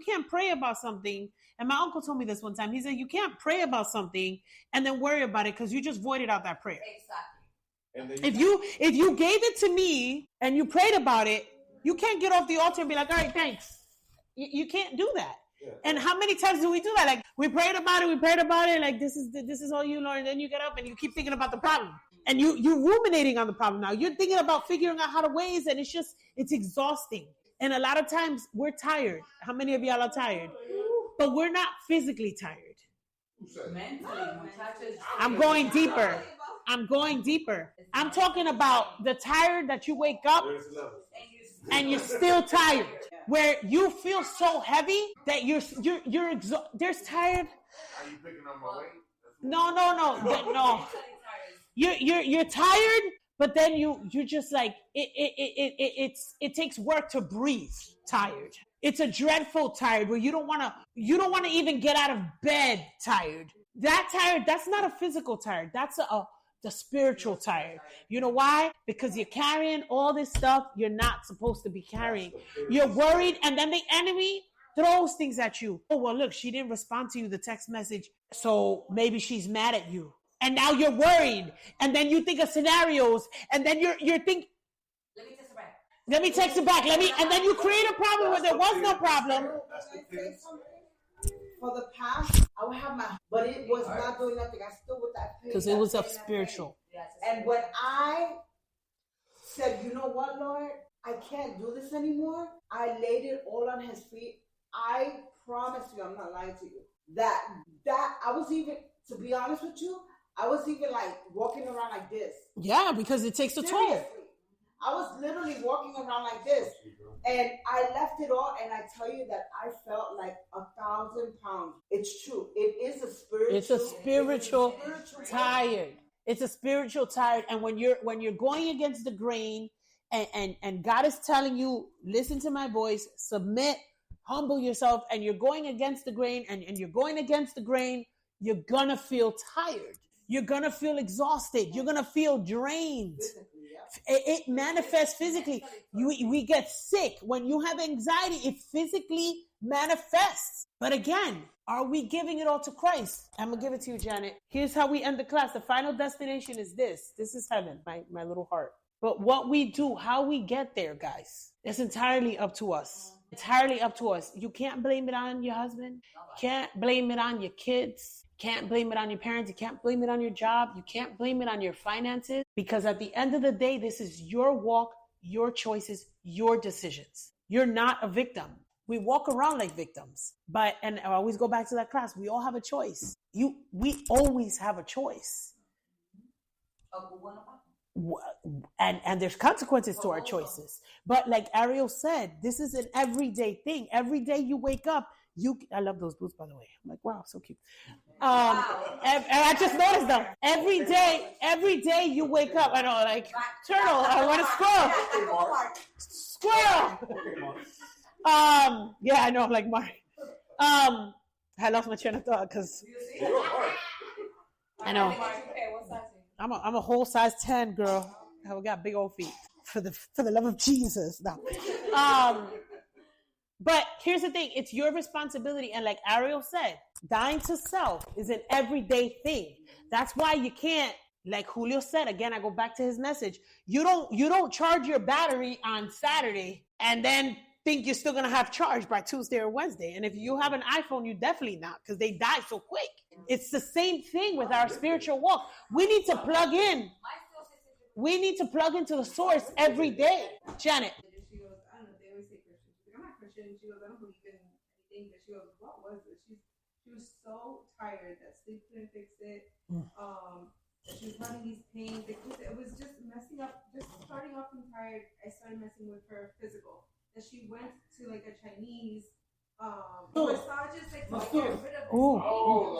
can't pray about something. And my uncle told me this one time. He said you can't pray about something and then worry about it because you just voided out that prayer. Exactly. If you gave it to me and you prayed about it, you can't get off the altar and be like, all right, thanks. You can't do that. Yeah. And how many times do we do that? Like we prayed about it. Like this is all you, Lord. And then you get up and you keep thinking about the problem. And you're ruminating on the problem now. You're thinking about figuring out how to ways, and it's exhausting. And a lot of times we're tired. How many of y'all are tired? But we're not physically tired. Mentally, I'm going deeper. I'm talking about the tired that you wake up and you're still tired, where you feel so heavy that you're there's tired. Are you picking up my weight? No. You're tired, but then you just like it takes work to breathe. Tired. It's a dreadful tired where you don't want to even get out of bed. Tired. That tired. That's not a physical tired. That's the spiritual tired. You know why? Because you're carrying all this stuff you're not supposed to be carrying. You're worried, and then the enemy throws things at you. Oh, well, look, she didn't respond to you, the text message, so maybe she's mad at you. And now you're worried, and then you think of scenarios, and then you're thinking, let me text it back. And then you create a problem where there was no problem. For the past, I would have but it was not doing nothing. I still with that pain. Because it was of spiritual. And when I said, you know what, Lord, I can't do this anymore, I laid it all on His feet. I promise you, I'm not lying to you, that I was even, to be honest with you, I was even like walking around like this. Yeah, because it takes a toll. Seriously. I was literally walking around like this. And I left it all, and I tell you that I felt like 1,000 pounds. It's true. It is a spiritual. It's a spiritual tired. It's a spiritual tired. And when you're going against the grain, and God is telling you, listen to my voice, submit, humble yourself, and you're going against the grain, and you're going against the grain, you're gonna feel tired. You're gonna feel exhausted. You're gonna feel drained. It manifests physically. We get sick. When you have anxiety, it physically manifests. But again, are we giving it all to Christ? I'm going to give it to you, Janet. Here's how we end the class. The final destination is this. This is heaven, my little heart. But what we do, how we get there, guys, it's entirely up to us. Entirely up to us. You can't blame it on your husband. Can't blame it on your kids. Can't blame it on your parents. You can't blame it on your job. You can't blame it on your finances, because at the end of the day, this is your walk, your choices, your decisions. You're not a victim. We walk around like victims, and I always go back to that class. We all have a choice. We always have a choice. And there's consequences to our choices. But like Ariel said, this is an everyday thing. Every day you wake up, I love those boots, by the way. I'm like, wow, so cute. And I just noticed them. Every day you wake up, I know, like, turtle, I want a squirrel. Yeah, I know, like Mark. I lost my train of thought because I know. I'm a whole size 10, girl. I got big old feet for the love of Jesus. No. But here's the thing, it's your responsibility. And like Ariel said, dying to self is an everyday thing. That's why you can't, like Julio said, again, I go back to his message. You don't charge your battery on Saturday and then think you're still going to have charge by Tuesday or Wednesday. And if you have an iPhone, you definitely not, because they die so quick. It's the same thing with our spiritual walk. We need to plug in. We need to plug into the source every day. Janet. She goes, I don't know, they always say Christian. She's like, I'm not Christian. She goes, I don't believe in anything. But she goes, what was it? She was so tired that sleep couldn't fix it. She was having these pains. It was just messing up. Just starting off from tired, I started messing with her physical. And she went to like a Chinese massages, like to get rid of the pain.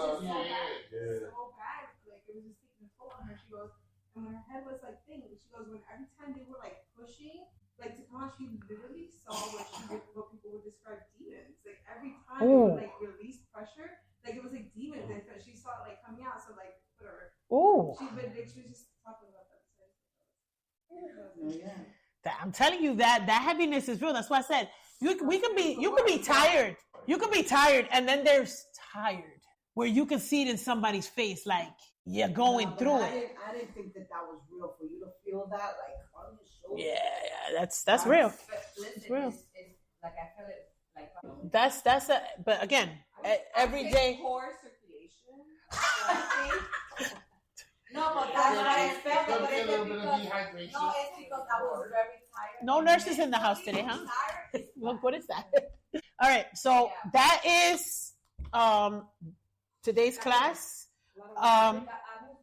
So bad. Like it was just taking a toll on her. She goes, and when her head was like thing, she goes, when every time they were like pushing, like to come out, she literally saw what people would describe demons. Like every time they would like release pressure, like it was like demons, and she saw it like coming out. So like whatever. She was just talking about that. I'm telling you that heaviness is real. That's why I said you can be tired. You can be tired, and then there's tired where you can see it in somebody's face, like you're going through it. I didn't think that was real for you to feel that, like on your shoulder. Yeah, that's real. It's real. It's like I feel it like that's but again, every day. Poor circulation. No, but that's what I felt. But it's because I was very tired. No nurses in the house today, huh? Look, what is that? All right, so that is today's class.